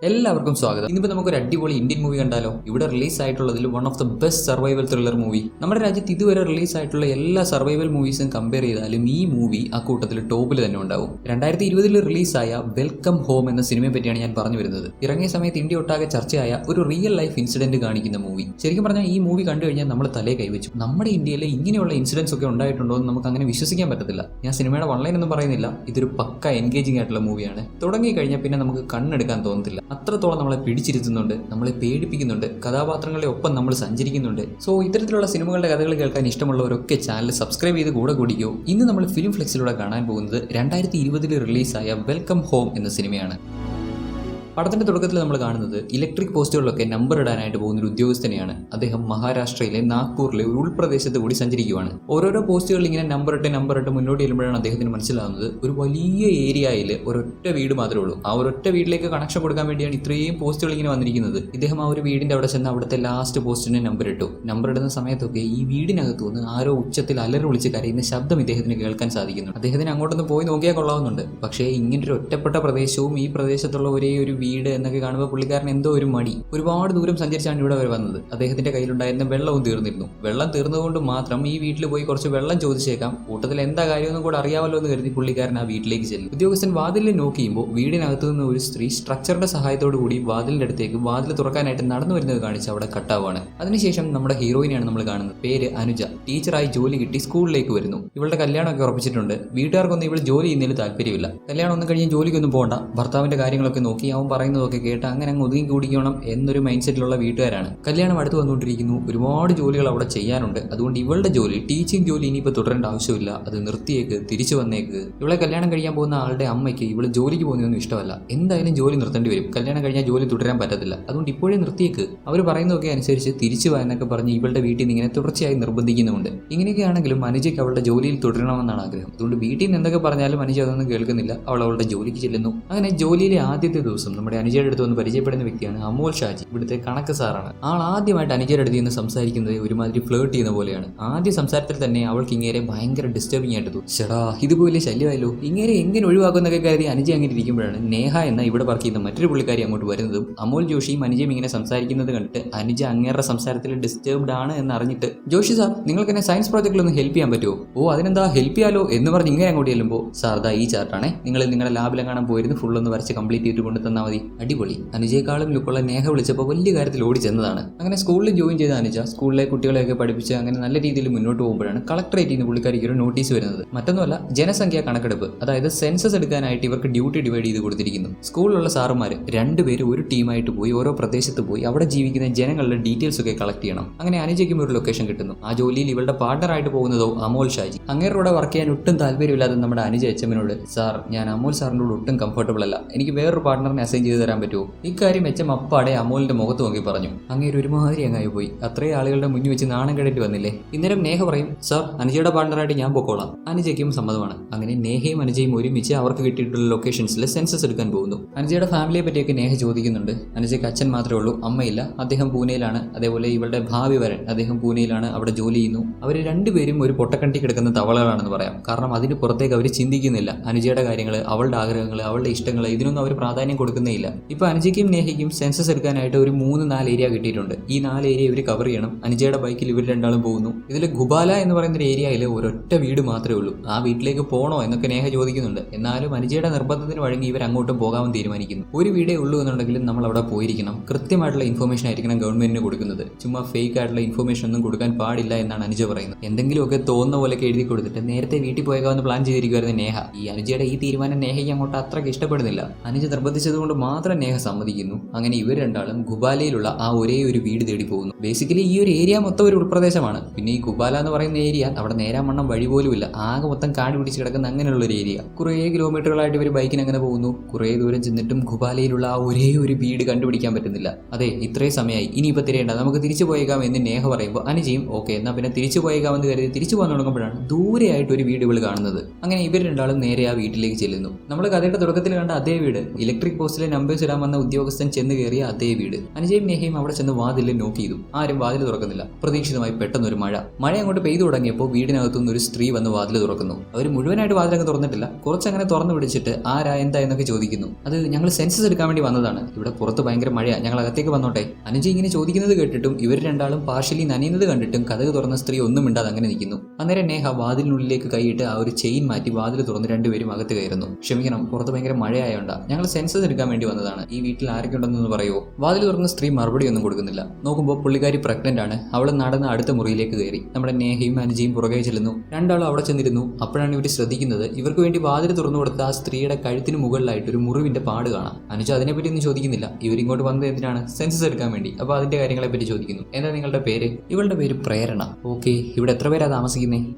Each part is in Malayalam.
എല്ലാവർക്കും സ്വാഗതം. ഇന്നിപ്പോൾ നമുക്കൊരു അടിപൊളി ഇന്ത്യൻ മൂവി കണ്ടാലോ? ഇവിടെ റിലീസ് ആയിട്ടുള്ളതിൽ one of the best survival thriller movie. നമ്മുടെ രാജ്യത്ത് ഇതുവരെ റിലീസ് ആയിട്ടുള്ള എല്ലാ സർവൈവൽ മൂവീസും കമ്പയർ ചെയ്താലും ഈ മൂവി ആ കൂട്ടത്തിൽ ടോപ്പിൽ തന്നെ ഉണ്ടാവും. 2020 റിലീസായ വെൽക്കം ഹോം എന്ന സിനിമയെ പറ്റിയാണ് ഞാൻ പറഞ്ഞു വരുന്നത്. ഇറങ്ങിയ സമയത്ത് ഇന്ത്യ ഒട്ടാകെ ചർച്ചയായ ഒരു റിയൽ ലൈഫ് ഇൻസിഡന്റ് കാണിക്കുന്ന മൂവി. ശരിക്കും പറഞ്ഞാൽ ഈ മൂവി കണ്ടു കഴിഞ്ഞാൽ നമ്മൾ തലേ കൈവച്ചു. നമ്മുടെ ഇന്ത്യയിൽ ഇങ്ങനെയുള്ള ഇൻസിഡൻസ് ഒക്കെ ഉണ്ടായിട്ടുണ്ടോ എന്ന് നമുക്ക് അങ്ങനെ വിശ്വസിക്കാൻ പറ്റത്തില്ല. ഞാൻ സിനിമയുടെ വൺലൈൻ ഒന്നും പറയുന്നില്ല. ഇതൊരു പക്ക എൻഗേജിംഗ് ആയിട്ടുള്ള മൂവിയാണ്. തുടങ്ങി കഴിഞ്ഞാൽ പിന്നെ നമുക്ക് കണ്ണെടുക്കാൻ തോന്നത്തില്ല. അത്രത്തോളം നമ്മളെ പിടിച്ചിരുത്തുന്നുണ്ട്, നമ്മളെ പേടിപ്പിക്കുന്നുണ്ട്, കഥാപാത്രങ്ങളുടെ ഒപ്പം നമ്മൾ സഞ്ചരിക്കുന്നുണ്ട്. സോ ഇത്തരത്തിലുള്ള സിനിമകളുടെ കഥകൾ കേൾക്കാൻ ഇഷ്ടമുള്ളവരൊക്കെ ചാനൽ സബ്സ്ക്രൈബ് ചെയ്ത് കൂടെ കൂടിക്കോ. ഇന്ന് നമ്മൾ ഫിലിം ഫ്ലെക്സിലൂടെ കാണാൻ പോകുന്നത് 2020 റിലീസായ വെൽക്കം ഹോം എന്ന സിനിമയാണ്. പടത്തിന്റെ തുടക്കത്തിൽ നമ്മൾ കാണുന്നത് ഇലക്ട്രിക് പോസ്റ്റുകളിലൊക്കെ നമ്പർ ഇടാനായിട്ട് പോകുന്ന ഒരു ഉദ്യോഗസ്ഥനെയാണ്. അദ്ദേഹം മഹാരാഷ്ട്രയിലെ നാഗ്പൂരിലെ ഒരു ഉൾപ്രദേശത്ത് കൂടി സഞ്ചരിക്കുകയാണ്. ഓരോരോ പോസ്റ്റുകളിൽ ഇങ്ങനെ നമ്പർ ഇട്ട് മുന്നോട്ട് ചെല്ലുമ്പോഴാണ് അദ്ദേഹത്തിന് മനസ്സിലാവുന്നത് ഒരു വലിയ ഏരിയയിൽ ഒരൊറ്റ വീട് മാത്രമേ ഉള്ളൂ. ആ ഒരൊറ്റ വീട്ടിലേക്ക് കണക്ഷൻ കൊടുക്കാൻ വേണ്ടിയാണ് ഇത്രയും പോസ്റ്റുകൾ ഇങ്ങനെ വന്നിരിക്കുന്നത്. ഇദ്ദേഹം ആ ഒരു വീടിന്റെ അവിടെ ചെന്ന് അവിടുത്തെ ലാസ്റ്റ് പോസ്റ്റിന് നമ്പർ ഇട്ടു. നമ്പർ ഇടുന്ന സമയത്തൊക്കെ ഈ വീടിനകത്തു നിന്ന് ആരോ ഉച്ചത്തിൽ അലറി വിളിച്ച് കരയുന്ന ശബ്ദം ഇദ്ദേഹത്തിന് കേൾക്കാൻ സാധിക്കുന്നു. അദ്ദേഹത്തിന് അങ്ങോട്ടൊന്ന് പോയി നോക്കിയാൽ കൊള്ളാവുന്നുണ്ട്. പക്ഷേ ഇങ്ങനൊരു ഒറ്റപ്പെട്ട പ്രദേശവും ഈ പ്രദേശത്തുള്ള ഒരേ ഒരു വീട് എന്നൊക്കെ കാണുമ്പോൾ പുള്ളിക്കാരൻ എന്തോ ഒരു മടി. ഒരുപാട് ദൂരം സഞ്ചരിച്ചാണ് ഇവിടെ വരെ വന്നത്. അദ്ദേഹത്തിന്റെ കയ്യിലുണ്ടായിരുന്ന വെള്ളവും തീർന്നിരുന്നു. വെള്ളം തീർന്നുകൊണ്ട് മാത്രം ഈ വീട്ടിൽ പോയി കുറച്ച് വെള്ളം ചോദിച്ചേക്കാം, കൂട്ടത്തിൽ എന്താ കാര്യമൊന്നും കൂടെ അറിയാമല്ലോ എന്ന് കരുതി പുള്ളിക്കാരൻ ആ വീട്ടിലേക്ക് ചെല്ലും. ഉദ്യോഗസ്ഥൻ വാതിലിൽ നോക്കി ചെയ്യുമ്പോൾ വീടിനകത്തു നിന്ന് ഒരു സ്ത്രീ സ്ട്രക്ചറിന്റെ സഹായത്തോടു കൂടി വാതിലിന്റെ അടുത്തേക്ക് വാതിൽ തുറക്കാനായിട്ട് നടന്നു വരുന്നത് കാണിച്ച് അവിടെ കട്ടാവാണ്. അതിനുശേഷം നമ്മുടെ ഹീറോയിനെയാണ് നമ്മൾ കാണുന്നത്. പേര് അനുജ. ടീച്ചറായി ജോലി കിട്ടി സ്കൂളിലേക്ക് വരുന്നു. ഇവളുടെ കല്യാണമൊക്കെ ഉറപ്പിച്ചിട്ടുണ്ട്. വീട്ടുകാർക്കൊന്നും ഇവൾ ജോലി ചെയ്യുന്നതിൽ താല്പര്യമില്ല. കല്യാണം ഒന്നും കഴിഞ്ഞ് ജോലിക്കൊന്നും പോകണ്ട, ഭർത്താവിന്റെ കാര്യങ്ങളൊക്കെ നോക്കി അവൻ പറയുന്നതൊക്കെ കേട്ട് അങ്ങനെ അങ്ങ് ഒതുങ്ങി കൂടിക്കണം എന്നൊരു മൈൻഡ് സെറ്റിലുള്ള വീട്ടുകാരാണ്. കല്യാണം അടുത്ത് വന്നുകൊണ്ടിരിക്കുന്നു. ഒരുപാട് ജോലികൾ അവിടെ ചെയ്യാനുണ്ട്. അതുകൊണ്ട് ഇവളുടെ ജോലി, ടീച്ചിങ് ജോലി ഇനിയിപ്പോൾ തുടരേണ്ട ആവശ്യമില്ല, അത് നിർത്തിയേക്ക്, തിരിച്ചു വന്നേക്ക്. ഇവളെ കല്യാണം കഴിയാൻ പോകുന്ന ആളുടെ അമ്മയ്ക്ക് ഇവള് ജോലിക്ക് പോകുന്നതൊന്നും ഇഷ്ടമല്ല. എന്തായാലും ജോലി നിർത്തേണ്ടി വരും. കല്യാണം കഴിഞ്ഞാൽ ജോലി തുടരാൻ പറ്റത്തില്ല. അതുകൊണ്ട് ഇപ്പോഴേ നിർത്തിയേക്ക്, അവർ പറയുന്നതൊക്കെ അനുസരിച്ച് തിരിച്ചു വാ എന്നൊക്കെ പറഞ്ഞ് ഇവളുടെ വീട്ടിൽ നിന്ന് ഇങ്ങനെ തുടർച്ചയായി നിർബന്ധിക്കുന്നുണ്ട്. ഇങ്ങനെയൊക്കെയാണെങ്കിലും അനുജയ്ക്ക് അവളുടെ ജോലിയിൽ തുടരണമെന്നാണ് ആഗ്രഹം. അതുകൊണ്ട് വീട്ടിൽ നിന്ന് എന്തൊക്കെ പറഞ്ഞാലും അനുജ അതൊന്നും കേൾക്കുന്നില്ല. അവൾ അവളുടെ ജോലിക്ക് ചെല്ലുന്നു. അങ്ങനെ ജോലിയിലെ ആദ്യത്തെ ദിവസം നമ്മുടെ അനുജയുടെ അടുത്ത് വന്ന് പരിചയപ്പെടുന്ന വ്യക്തിയാണ് അമോൽ ഷാജി. ഇവിടുത്തെ കണക്ക് സാറാണ്. ആൾ ആദ്യമായിട്ട് അനുജയുടെ അടുത്ത് നിന്ന് സംസാരിക്കുന്നത് ഒരുമാതിരി ഫ്ലേർട്ട് ചെയ്യുന്ന പോലെയാണ്. ആദ്യ സംസാരത്തിൽ തന്നെ അവൾക്ക് ഇങ്ങേരെ ഭയങ്കര ഡിസ്റ്റർബിംഗ് ആയിട്ട് തോന്നി. ചേടാ ഇതുപോലെ ശല്യമായല്ലോ, ഇങ്ങനെ എങ്ങനെ ഒഴിവാക്കുന്നൊക്കെ കരുതി അനുജ അങ്ങനെ ഇരിക്കുമ്പോഴാണ് നേഹ എന്ന ഇവിടെ വർക്ക് ചെയ്യുന്ന മറ്റൊരു പുള്ളിക്കാരി അങ്ങോട്ട് വരുന്നതും അമോൽ ജോഷിയും അനുജയും ഇങ്ങനെ സംസാരിക്കുന്നത് കണ്ടിട്ട് അനുജ അങ്ങേരുടെ സംസാരത്തിൽ ഡിസ്റ്റർബ്ഡ് ആണ് എന്ന് അറിഞ്ഞിട്ട്, ജോഷി സാർ നിങ്ങൾക്ക് എന്നെ സയൻസ് പ്രോജക്റ്റിലൊന്ന് ഹെൽപ്പ് ചെയ്യാൻ പറ്റുമോ? ഓ അതിനെന്താ ഹെൽപ്പ് ചെയ്യാലോ എന്ന് പറഞ്ഞ് ഇങ്ങനെ അങ്ങോട്ട് ചെല്ലുമ്പോൾ, സാർ ദാ ഈ ചാർട്ടാണേ, നിങ്ങൾ നിങ്ങളുടെ ലാബിലെ കാണാൻ പോയിരുന്നു, ഫുൾ ഒന്ന് വരച്ച് കംപ്ലീറ്റ് ചെയ്തിട്ട് കൊണ്ടു തന്നാൽ മതി. അടിപൊളി. അനുജയെക്കാളും ലുക്കുള്ള നേഹ വിളിച്ചപ്പോൾ വലിയ കാര്യത്തിൽ ഓടി ചെന്നതാണ്. അങ്ങനെ സ്കൂളിൽ ജോയിൻ ചെയ്ത അനുജ സ്കൂളിലെ കുട്ടികളെയൊക്കെ പഠിപ്പിച്ച് അങ്ങനെ നല്ല രീതിയിൽ മുന്നോട്ട് പോകുമ്പോഴാണ് കളക്ടറേറ്റിൽ നിന്ന് പുള്ളിക്കാരിക്ക് ഒരു നോട്ടീസ് വരുന്നത്. മറ്റൊന്നുമല്ല, ജനസംഖ്യാ കണക്കെടുപ്പ്, അതായത് സെൻസസ് എടുക്കാനായിട്ട് ഇവർക്ക് ഡ്യൂട്ടി ഡിവൈഡ് ചെയ്ത് കൊടുത്തിരിക്കുന്നു. സ്കൂളിലുള്ള സാറുമാർ രണ്ടുപേരും ഒരു ടീമായിട്ട് പോയി ഓരോ പ്രദേശത്ത് പോയി അവിടെ ജീവിക്കുന്ന ജനങ്ങളുടെ ഡീറ്റെയിൽസ് ഒക്കെ കളക്ട് ചെയ്യണം. അങ്ങനെ അനുജയ്ക്കും ഒരു ലൊക്കേഷൻ കിട്ടുന്നു. ആ ജോലിയിൽ ഇവളുടെ പാർട്ണറായിട്ട് പോകുന്നതോ അമോൽ ഷാജി. അങ്ങേരുടെ വർക്ക് ചെയ്യാൻ ഒട്ടും താല്പര്യമില്ലാതെ നമ്മുടെ അനുജ എച്ചമ്മനോട്, സാർ ഞാൻ അമോൽ സാറിനോട് ഒട്ടും കംഫർട്ടബിൾ അല്ല, എനിക്ക് വേറൊരു പാർട്ണറിനെ അസൈൻ ചെയ്ത് തരാൻ പറ്റുമോ? ഇക്കാര്യം എച്ചം അപ്പാടെ അമോലിന്റെ മുഖത്ത് നോക്കി പറഞ്ഞു. അങ്ങേര് ഒരുമാതിരി അങ്ങായി പോയി. അത്രയും ആളുകളുടെ മുന്നിൽ വെച്ച് നാണം കേട്ടിട്ട് വന്നില്ലേ? ഇന്നേരം നേഹ പറയും, സാർ അനുജയുടെ പാർട്ണറായിട്ട് ഞാൻ പൊക്കോളാം. അനുജയ്ക്കും സമ്മതമാണ്. അങ്ങനെ നേഹയും അനുജയും ഒരുമിച്ച് അവർക്ക് കിട്ടിയിട്ടുള്ള ലൊക്കേഷൻസിൽ സെൻസസ് എടുക്കാൻ പോകുന്നു. അനുജയുടെ ഫാമിലിയെ പറ്റിയൊക്കെ നേഹ ചോദിക്കുന്നുണ്ട്. അനുജയ്ക്ക് അച്ഛൻ മാത്രമേ ഉള്ളൂ, അമ്മയില്ല. അദ്ദേഹം പൂനെയിലാണ്. അതേപോലെ ഇവളുടെ ഭാവി വരൻ അദ്ദേഹം പൂനെയിലാണ്, അവിടെ ജോലി ചെയ്യുന്നു. അവർ രണ്ടുപേരും ഒരു പൊട്ടക്കണ്ടി കിടക്കുന്ന തവളകളാണെന്ന് പറയാം. കാരണം അതിന് പുറത്തേക്ക് അവർ ചിന്തിക്കുന്നില്ല. അനുജയുടെ കാര്യങ്ങൾ, അവളുടെ ആഗ്രഹങ്ങൾ, അവളുടെ ഇഷ്ടങ്ങൾ, ഇതിനൊന്നും അവർ പ്രാധാന്യം കൊടുക്കുന്നേയില്ല. ഇപ്പൊ അനുജയ്ക്കും നേഹയ്ക്കും സെൻസസ് എടുക്കാനായിട്ട് ഒരു 3-4 ഏരിയ കിട്ടിയിട്ടുണ്ട്. ഈ 4 ഏരിയ ഇവർ കവർ ചെയ്യണം. അനുജയുടെ ബൈക്കിൽ ഇവർ രണ്ടാളും പോകുന്നു. ഇതിൽ ഗുബാല എന്ന് പറയുന്ന ഒരു ഏരിയയിൽ ഒരൊറ്റ വീട് മാത്രമേ ഉള്ളൂ. ആ വീട്ടിലേക്ക് പോകണോ എന്നൊക്കെ നേഹ ചോദിക്കുന്നുണ്ട്. എന്നാലും അനുജയുടെ നിർബന്ധത്തിന് വഴങ്ങി ഇവർ അങ്ങോട്ടും പോകാൻ തീരുമാനിക്കുന്നു. ഒരു വീടേ ഉള്ളൂ എന്നുണ്ടെങ്കിലും നമ്മൾ അവിടെ പോയിരിക്കണം. കൃത്യമായിട്ടുള്ള ഇൻഫർമേഷൻ ആയിരിക്കണം ഗവൺമെന്റിന് കൊടുക്കുന്നത്. ചുമ്മാ ഫേക്ക് ആയിട്ടുള്ള ഇൻഫർമേഷൻ ഒന്നും കൊടുക്കാൻ പാടില്ല എന്നാണ് അനുജ പറയുന്നത്. എന്തെങ്കിലുമൊക്കെ തോന്നുന്ന പോലെയൊക്കെ എഴുതി കൊടുത്തിട്ട് നേരത്തെ വീട്ടിൽ പോയേക്കാമെന്ന് പ്ലാൻ ചെയ്തിരിക്കുമായിരുന്നു നേഹ. ഈ അനുജയുടെ ഈ തീരുമാനം നേഹയ്ക്ക് അങ്ങോട്ട് അത്രയ്ക്ക് ഇഷ്ടപ്പെടുന്നില്ല. അനുജ നിർബന്ധിച്ചതുകൊണ്ട് മാത്രം നേഹ സമ്മതിക്കുന്നു. അങ്ങനെ ഇവർ രണ്ടാളും ഗുബാലയിലുള്ള ആ ഒരേ ഒരു വീട് തേടി പോകുന്നു. ബേസിക്കലി ഈ ഒരു ഏരിയ മൊത്തം ഒരു ഉൾപ്രദേശമാണ്. പിന്നെ ഈ ഗുബാല എന്ന് പറയുന്ന ഏരിയ അവിടെ നേരാമണ്ണം വഴി പോലും ഇല്ല. ആകെ മൊത്തം കാട് പിടിച്ച് കിടക്കുന്ന അങ്ങനെയുള്ള ഒരു ഏരിയ. കുറേ കിലോമീറ്ററുകളായിട്ട് ഇവർ ബൈക്കിന് അങ്ങനെ പോകുന്നു. കുറേ ദൂരം ചെന്നിട്ടും ഗുബാലയിലുള്ള ആ ഒരേ ഒരു വീട് കണ്ടുപിടിക്കാൻ പറ്റുന്നില്ല. അതെ ഇത്രയും സമയമായി, ഇനിയിപ്പോൾ തിരയേണ്ട, നമുക്ക് തിരിച്ചു പോയേക്കാം എന്ന് നേഹ പറയുമ്പോൾ അനുജയും ഓക്കെ എന്നാൽ പിന്നെ തിരിച്ചു പോയേക്കാമെന്ന് കരുതി തിരിച്ചു പോകാൻ തുടങ്ങുമ്പോഴാണ് ദൂരെയായിട്ട് ഒരു വീട് കാണുന്നത്. അങ്ങനെ ഇവർ രണ്ടാളും നേരെ ആ വീട്ടിലേക്ക് ചെല്ലുന്നു. നമ്മൾ കഥയുടെ തുടക്കത്തിൽ കണ്ട അതേ വീട്, ഇലക്ട്രിക് പോസ്റ്റിലെ നമ്പേഴ്സ് ഇടാൻ വന്ന ഉദ്യോഗസ്ഥൻ ചെന്ന് കയറിയ അതേ വീട്. അനുജയും നേഹയും അവിടെ ചെന്ന് വാതിലിൽ നോക്കി ചെയ്തു. ആരും വാതിൽ തുറക്കുന്നില്ല. പ്രതീക്ഷിതമായി പെട്ടെന്നൊരു മഴ അങ്ങോട്ട് പെയ്തു തുടങ്ങിയപ്പോൾ വീടിനകത്തുനിന്ന് ഒരു സ്ത്രീ വന്ന് വാതിൽ തുറക്കുന്നു. അവർ മുഴുവനായിട്ട് വാതിലൊക്കെ തുറന്നിട്ടില്ല, കുറച്ചങ്ങനെ തുറന്നു പിടിച്ചിട്ട് ആരാ എന്താ എന്നൊക്കെ ചോദിക്കുന്നു. അത് ഞങ്ങൾ സെൻസസ് എടുക്കാൻ വേണ്ടി വന്നതാണ്, ഇവിടെ പുറത്ത് ഭയങ്കര മഴയാണ്, ഞങ്ങൾ അകത്തേക്ക് വന്നോട്ടെ. അനുജ ഇങ്ങനെ ചോദിക്കുന്നത് കേട്ടിട്ടും ഇവർ രണ്ടാളും പാർഷ്യലി നനയുന്നത് കണ്ടിട്ടും കതക് തുറന്ന സ്ത്രീ ഒന്നും മിണ്ടാതെ അങ്ങനെ നിൽക്കുന്നു. അന്നേരം നേഹ വാതിലിനുള്ളിലേക്ക് കൈയിട്ട് ആ ഒരു ചെയിൻ മാറ്റി വാതിൽ തുറന്ന് രണ്ടുപേരും അകത്ത് കയറുന്നു. ക്ഷമിക്കണം, പുറത്ത് ഭയങ്കര മഴയായോണ്ടാ, ഞങ്ങൾ സെൻസസ് എടുക്കാൻ വേണ്ടി വന്നതാണ്, ഈ വീട്ടിൽ ആരൊക്കെ ഉണ്ടെന്ന് പറയുമോ? വാതിൽ തുറന്ന സ്ത്രീ മറുപടി ഒന്നും കൊടുക്കുന്നില്ല. നോക്കുമ്പോൾ പുള്ളിക്കാരി പ്രഗ്നന്റ് ആണ്. അവൾ നടന്ന് അടുത്ത മുറിയിലേക്ക് കയറി. നമ്മുടെ നേഹയും അനുജയും പുറകെ ചെല്ലുന്നു. രണ്ടാളും അവിടെ ചെന്നിരുന്നു. അപ്പോഴാണ് ഇവർ ശ്രദ്ധിക്കുന്നത്, ഇവർക്ക് വേണ്ടി വാതിൽ തുറന്നു കൊടുത്ത ആ സ്ത്രീയുടെ കഴുത്തിന് മുകളിലായിട്ട് ഒരു മുറിവിന്റെ പാട് കാണാം. അനുജ അതിനെപ്പറ്റി ഒന്നും ചോദിക്കുന്നില്ല. ഇവരിങ്ങോട്ട് വന്നത് എന്തിനാണ്? സെൻസസ് എടുക്കാൻ വേണ്ടി. അപ്പോൾ അതിന്റെ കാര്യങ്ങളെ പറ്റി ചോദിക്കുന്നു. എന്താ നിങ്ങളുടെ പേര്? ഇവളുടെ പേര് പ്രേരണ. ഓക്കെ, ഇവിടെ എത്ര പേരാ താമസിക്കുന്നത്?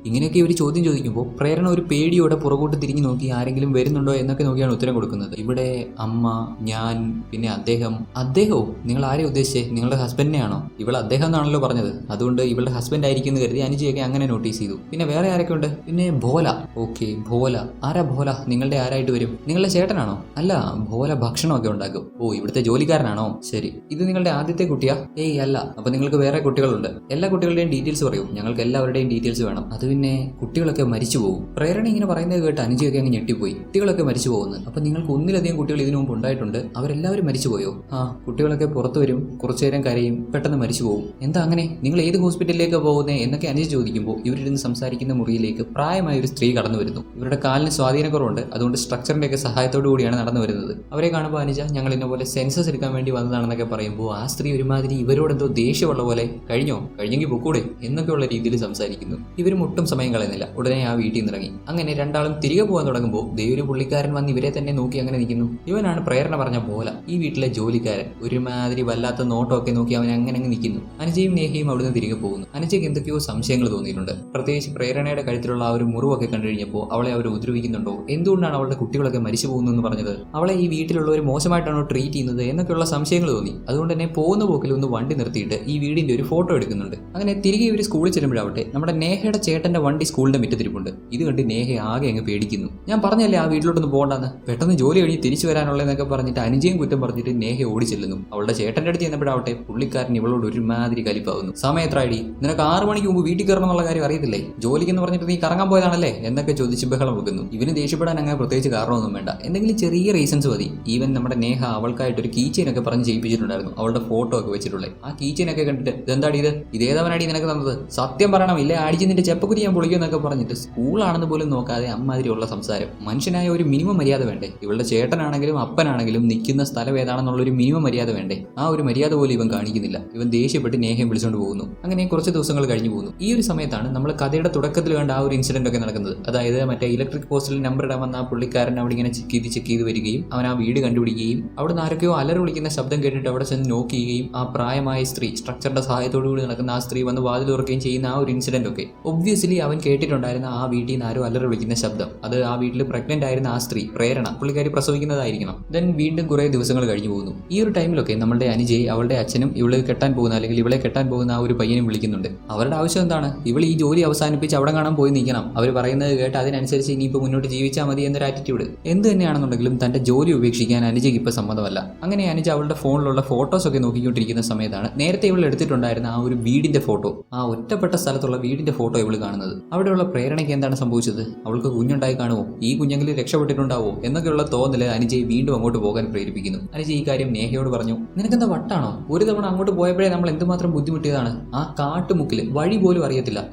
ഇങ്ങനെയൊക്കെ ഇവർ ചോദ്യം ചോദിക്കുമ്പോൾ പ്രേരണ ഒരു പേടിയോടെ പുറകോട്ട് തിരിഞ്ഞു നോക്കി ആരെങ്കിലും വരുന്നുണ്ടോ എന്നൊക്കെ നോക്കിയാണ് ഉത്തരം കൊടുക്കുന്നത്. ഇവിടെ അമ്മ, ഞാൻ, പിന്നെ അദ്ദേഹമോ? നിങ്ങൾ ആരെയും ഉദ്ദേശിച്ചേ? നിങ്ങളുടെ ഹസ്ബൻഡിനെയാണോ? ഇവൾ അദ്ദേഹം എന്നാണല്ലോ പറഞ്ഞത്, അതുകൊണ്ട് ഇവളുടെ ഹസ്ബൻഡ് ആയിരിക്കും എന്ന് കരുതി അനുജയൊക്കെ അങ്ങനെ നോട്ടീസ് ചെയ്തു. പിന്നെ വേറെ ആരൊക്കെ ഉണ്ട്? പിന്നെ ഭോല. ഓക്കെ, ഭോല. ആരാ ഭോല? നിങ്ങളുടെ ആരായിട്ട് വരും? നിങ്ങളുടെ ചേട്ടനാണോ? അല്ല, ഭോല ഭക്ഷണമൊക്കെ ഉണ്ടാക്കും. ഓ, ഇവിടുത്തെ ജോലിക്കാരനാണോ? ശരി. ഇത് നിങ്ങളുടെ ആദ്യത്തെ കുട്ടിയാ? ഏയ് അല്ല. അപ്പൊ നിങ്ങൾക്ക് വേറെ കുട്ടികളുണ്ട്? എല്ലാ കുട്ടികളുടെയും ഡീറ്റെയിൽസ് പറയൂ, ഞങ്ങൾക്ക് എല്ലാവരുടെയും ഡീറ്റെയിൽസ് വേണം. അത് പിന്നെ കുട്ടികളൊക്കെ മരിച്ചു പോകും. പ്രേരണ ഇങ്ങനെ പറയുന്നത് കേട്ട് അനുജയൊക്കെ അങ്ങ് ഞെട്ടിപ്പോയി. കുട്ടികളൊക്കെ മരിച്ചു പോകുന്നു. അപ്പൊ നിങ്ങൾക്ക് ഒന്നിലധികം കുട്ടികൾ ഇതിനു മുമ്പ് ഉണ്ടായിട്ടുണ്ട്, അവരെല്ലാവരും മരിച്ചുപോയോ? ആ, കുട്ടികളൊക്കെ പുറത്തു വരും, കുറച്ചു നേരം കരയും, പെട്ടെന്ന് മരിച്ചു പോകും. എന്താ അങ്ങനെ? നിങ്ങൾ ഏത് ഹോസ്പിറ്റലിലേക്ക് പോകുന്നത് എന്നൊക്കെ അനുജ ചോദിക്കുമ്പോൾ ഇവരിരുന്ന് സംസാരിക്കുന്ന മുറിയിലേക്ക് പ്രായമായ ഒരു സ്ത്രീ കടന്നു വരുന്നു. ഇവരുടെ കാലിന് സ്വാധീനക്കുറവുണ്ട്, അതുകൊണ്ട് സ്ട്രക്ചറിന്റെ ഒക്കെ സഹായത്തോടു കൂടിയാണ് നടന്നു വരുന്നത്. അവരെ കാണുമ്പോൾ അനുജ ഞങ്ങൾ ഇന്നപോലെ സെൻസസ് എടുക്കാൻ വേണ്ടി വന്നതാണെന്നൊക്കെ പറയുമ്പോൾ ആ സ്ത്രീ ഒരുമാതിരി ഇവരോടെന്തോ ദേഷ്യമുള്ള പോലെ കഴിഞ്ഞെങ്കിൽ പൊക്കൂടെ എന്നൊക്കെയുള്ള രീതിയിൽ സംസാരിക്കുന്നു. ഇവരും ഒട്ടും സമയം കളയുന്നില്ല. ഉടനെ ആ വീട്ടിൽ നിന്ന് ഇറങ്ങി. അങ്ങനെ രണ്ടാളും തിരികെ പോകാൻ തുടങ്ങുമ്പോൾ ഒരു പുള്ളിക്കാരൻ വന്ന് ഇവരെ തന്നെ നോക്കി അങ്ങനെ നിൽക്കുന്നു. ഇവനാണ് പ്രേരണ പറഞ്ഞ ഭോല, ഈ വീട്ടിലെ ജോലിക്കാരൻ. ഒരുമാതിരി വല്ലാത്ത നോട്ടമൊക്കെ നോക്കി അവൻ അങ്ങനെ നിൽക്കുന്നു. അനുജയും നേഹയും അവിടുന്ന് തിരികെ പോകുന്നു. അനുജയ്ക്ക് എന്തൊക്കെയോ സംശയങ്ങൾ തോന്നിയിട്ടുണ്ട്. പ്രത്യേകിച്ച് പ്രേരണയുടെ കഴുത്തിലുള്ള ആ ഒരു മുറിവൊക്കെ കണ്ടു കഴിഞ്ഞപ്പോൾ അവളെ അവർ ഉപദ്രവിക്കുന്നുണ്ടോ, എന്തുകൊണ്ടാണ് അവളുടെ കുട്ടികളൊക്കെ മരിച്ചു പോകുന്നു എന്ന് പറഞ്ഞത്, അവളെ ഈ വീട്ടിലുള്ളവർ മോശമായിട്ടാണോ ട്രീറ്റ് ചെയ്യുന്നത് എന്നൊക്കെയുള്ള സംശയങ്ങൾ തോന്നി. അതുകൊണ്ട് തന്നെ പോകുന്ന പോക്കിൽ ഒന്ന് വണ്ടി നിർത്തിയിട്ട് ഈ വീടിന്റെ ഒരു ഫോട്ടോ എടുക്കുന്നുണ്ട്. അങ്ങനെ തിരികെ ഇവർ സ്കൂളിൽ ചെല്ലുമ്പോഴാവട്ടെ നമ്മുടെ നേഹയുടെ ചേട്ടന്റെ വണ്ടി സ്കൂളിന്റെ മുറ്റത്തിരിപ്പുണ്ട്. ഇത് കണ്ട് നേഹ ആകെ അങ്ങ് പേടിക്കുന്നു. ഞാൻ പറഞ്ഞല്ലേ ആ വീട്ടിലോട്ടൊന്ന് പോകണ്ടെന്ന്, പെട്ടെന്ന് ജോലി കഴിഞ്ഞ് തിരിച്ചു വരാനുള്ളതെന്നൊക്കെ പറഞ്ഞിട്ട് അനുജയും കുറ്റം പറഞ്ഞിട്ട് നേഹ ഓടി ചെല്ലുന്നു. അവളുടെ ചേട്ടന്റെ അടുത്ത് ചെന്നപ്പോഴാവട്ടെ പുള്ളിക്കാരൻ ഇവളോട് ഒരുമാതിരി കലിപ്പാകുന്നു. സമയം എത്രയടി? നിനക്ക് 6 മണിക്ക് മുമ്പ് വീട്ടിൽ കയറണം എന്നുള്ള കാര്യം അറിയത്തില്ലേ? ജോലിക്കെന്ന് പറഞ്ഞിട്ട് നീ കറങ്ങാൻ പോയതാണല്ലേ എന്നൊക്കെ ചോദിച്ച് ബഹളം വെക്കുന്നു. ഇവന് ദേഷ്യപ്പെടാൻ അങ്ങനെ പ്രത്യേകിച്ച് കാരണമൊന്നും വേണ്ട, എന്തെങ്കിലും ചെറിയ റീസൺസ് മതി. ഈവൻ നമ്മുടെ നേഹ അവൾക്കായിട്ട് ഒരു കീച്ചെയിനൊക്കെ പറഞ്ഞ് ചെയ്യിപ്പിച്ചിട്ടുണ്ടായിരുന്നു, അവളുടെ ഫോട്ടോ ഒക്കെ വെച്ചിട്ടുള്ളത്. ആ കീച്ചെയിനൊക്കെ കണ്ടിട്ട് ഇതെന്താടി ഇതേതവനാടി നിനക്ക് തന്നത്, സത്യം പറയണം, ഇല്ലേ അടിച്ച് നിന്റെ ചെപ്പക്കുരി ഞാൻ പൊളിക്കുമെന്നൊക്കെ പറഞ്ഞിട്ട് സ്കൂളാണെന്ന് പോലും നോക്കാതെ അമ്മാതിരിയുള്ള സംസാരം. മനുഷ്യനായ ഒരു മിനിമം മര്യാദ വേണ്ടേ? ഇവളുടെ ചേട്ടനാണെങ്കിലും അപ്പനാണെങ്കിലും നിൽക്കുന്ന സ്ഥലം ഏതാണെന്നുള്ള ഒരു മിനിമം മര്യാദ വേണ്ടേ? ആ ഒരു മര്യാദ പോലും ഇവൻ കാണിക്കുന്നില്ല. ഇവൻ ദേഷ്യപ്പെട്ട് നേഹയും വിളിച്ചുകൊണ്ട് പോകുന്നു. അങ്ങനെ കുറച്ച് ദിവസങ്ങൾ കഴിഞ്ഞു പോകുന്നു. ഈ ഒരു സമയത്താണ് നമ്മൾ കഥയുടെ തുടക്കത്തിൽ കണ്ട ആ ഒരു ഇൻസിഡന്റ് ഒക്കെ നടക്കുന്നത്. അതായത് മറ്റേ ഇലക്ട്രിക് പോസ്റ്റിൽ നമ്പർ ഇടാൻ വന്ന ആ പുള്ളിക്കാരൻ അവിടെ ഇങ്ങനെ ചെക്ക് ചെയ്ത് വരികയും അവൻ ആ വീട് കണ്ടുപിടിക്കുകയും അവിടെ നിന്ന് ആരൊക്കെയോ അലറി വിളിക്കുന്ന ശബ്ദം കേട്ടിട്ട് അവിടെ ചെന്ന് നോക്കുകയും ആ പ്രായമായ സ്ത്രീ സ്ട്രക്ചറിന്റെ സഹായത്തോടു കൂടി നടക്കുന്ന ആ സ്ത്രീ വന്ന് വാതിൽ തുറക്കുകയും ചെയ്യുന്ന ആ ഒരു ഇൻസിഡന്റ് ഒക്കെ ഒബ്വിയസ്ലി അവൻ കേട്ടിട്ടുണ്ടായിരുന്ന ആ വീട്ടിൽ നിന്ന് ആരോ അലറി വിളിക്കുന്ന ശബ്ദം. അത് ആ വീട്ടിൽ പ്രഗ്നന്റ് ആയിരുന്ന ആ സ്ത്രീ പ്രേരണ, പുള്ളിക്കാരി പ്രസവിക്കുന്നതായിരിക്കണം. ദെൻ വീണ്ടും കുറെ ദിവസങ്ങൾ കഴിഞ്ഞു പോകുന്നു. ഈ ഒരു ടൈമിലൊക്കെ നമ്മുടെ അനുജയെ അവളുടെ അച്ഛനും ഇവളെ കെട്ടാൻ പോകുന്ന അല്ലെങ്കിൽ ഇവളെ കെട്ടാൻ പോകുന്ന ആ ഒരു പയ്യനും വിളിക്കുന്നുണ്ട്. അവരുടെ ആവശ്യം എന്താണ്? ഇവൾ ഈ ജോലി അവസാനിപ്പിച്ച് അവിടെ കാണാൻ പോയി നിൽക്കണം. അവർ പറയുന്നത് കേട്ട് അതിനനുസരിച്ച് ഇനിയിപ്പോൾ മുന്നോട്ട് ജീവിച്ചാൽ മതി എന്നൊരു ആറ്റിറ്റ്യൂഡ്. എന്ത് തന്നെയാണെന്നുണ്ടെങ്കിലും തന്റെ ജോലി ഉപേക്ഷിക്കാൻ അനുജയ്ക്ക് ഇപ്പൊ സമ്മതമല്ല. അങ്ങനെ അനുജ അവളുടെ ഫോണിലുള്ള ഫോട്ടോസ് ഒക്കെ നോക്കിക്കൊണ്ടിരിക്കുന്ന സമയത്താണ് നേരത്തെ ഇവൾ എടുത്തിട്ടുണ്ടായിരുന്ന ആ ഒരു വീടിന്റെ ഫോട്ടോ, ആ ഒറ്റപ്പെട്ട സ്ഥലത്തുള്ള വീടിന്റെ ഫോട്ടോ ഇവൾ കാണുന്നത്. അവിടെയുള്ള പ്രേരണയ്ക്ക് എന്താണ് സംഭവിച്ചത്? അവൾക്ക് കുഞ്ഞുണ്ടായി കാണുമോ? ഈ കുഞ്ഞെങ്കിലും രക്ഷപ്പെട്ടിട്ടുണ്ടാവോ എന്നൊക്കെയുള്ള തോന്നല് അനുജയെ വീണ്ടും അങ്ങോട്ട് പോകാൻ പ്രേരിപ്പിക്കുന്നു. അനുജ ഈ കാര്യം നേഹയോട് പറഞ്ഞു. നിനക്കെന്താ വട്ടാണോ? ഒരു തവണ അങ്ങോട്ട് പോയപ്പോഴേ നമ്മൾ എന്തുമാത്രം ബുദ്ധിമുട്ടിയതാണ്. ആ കാട്ടുമുക്കിൽ വഴി പോലും അറിയത്തില്ല,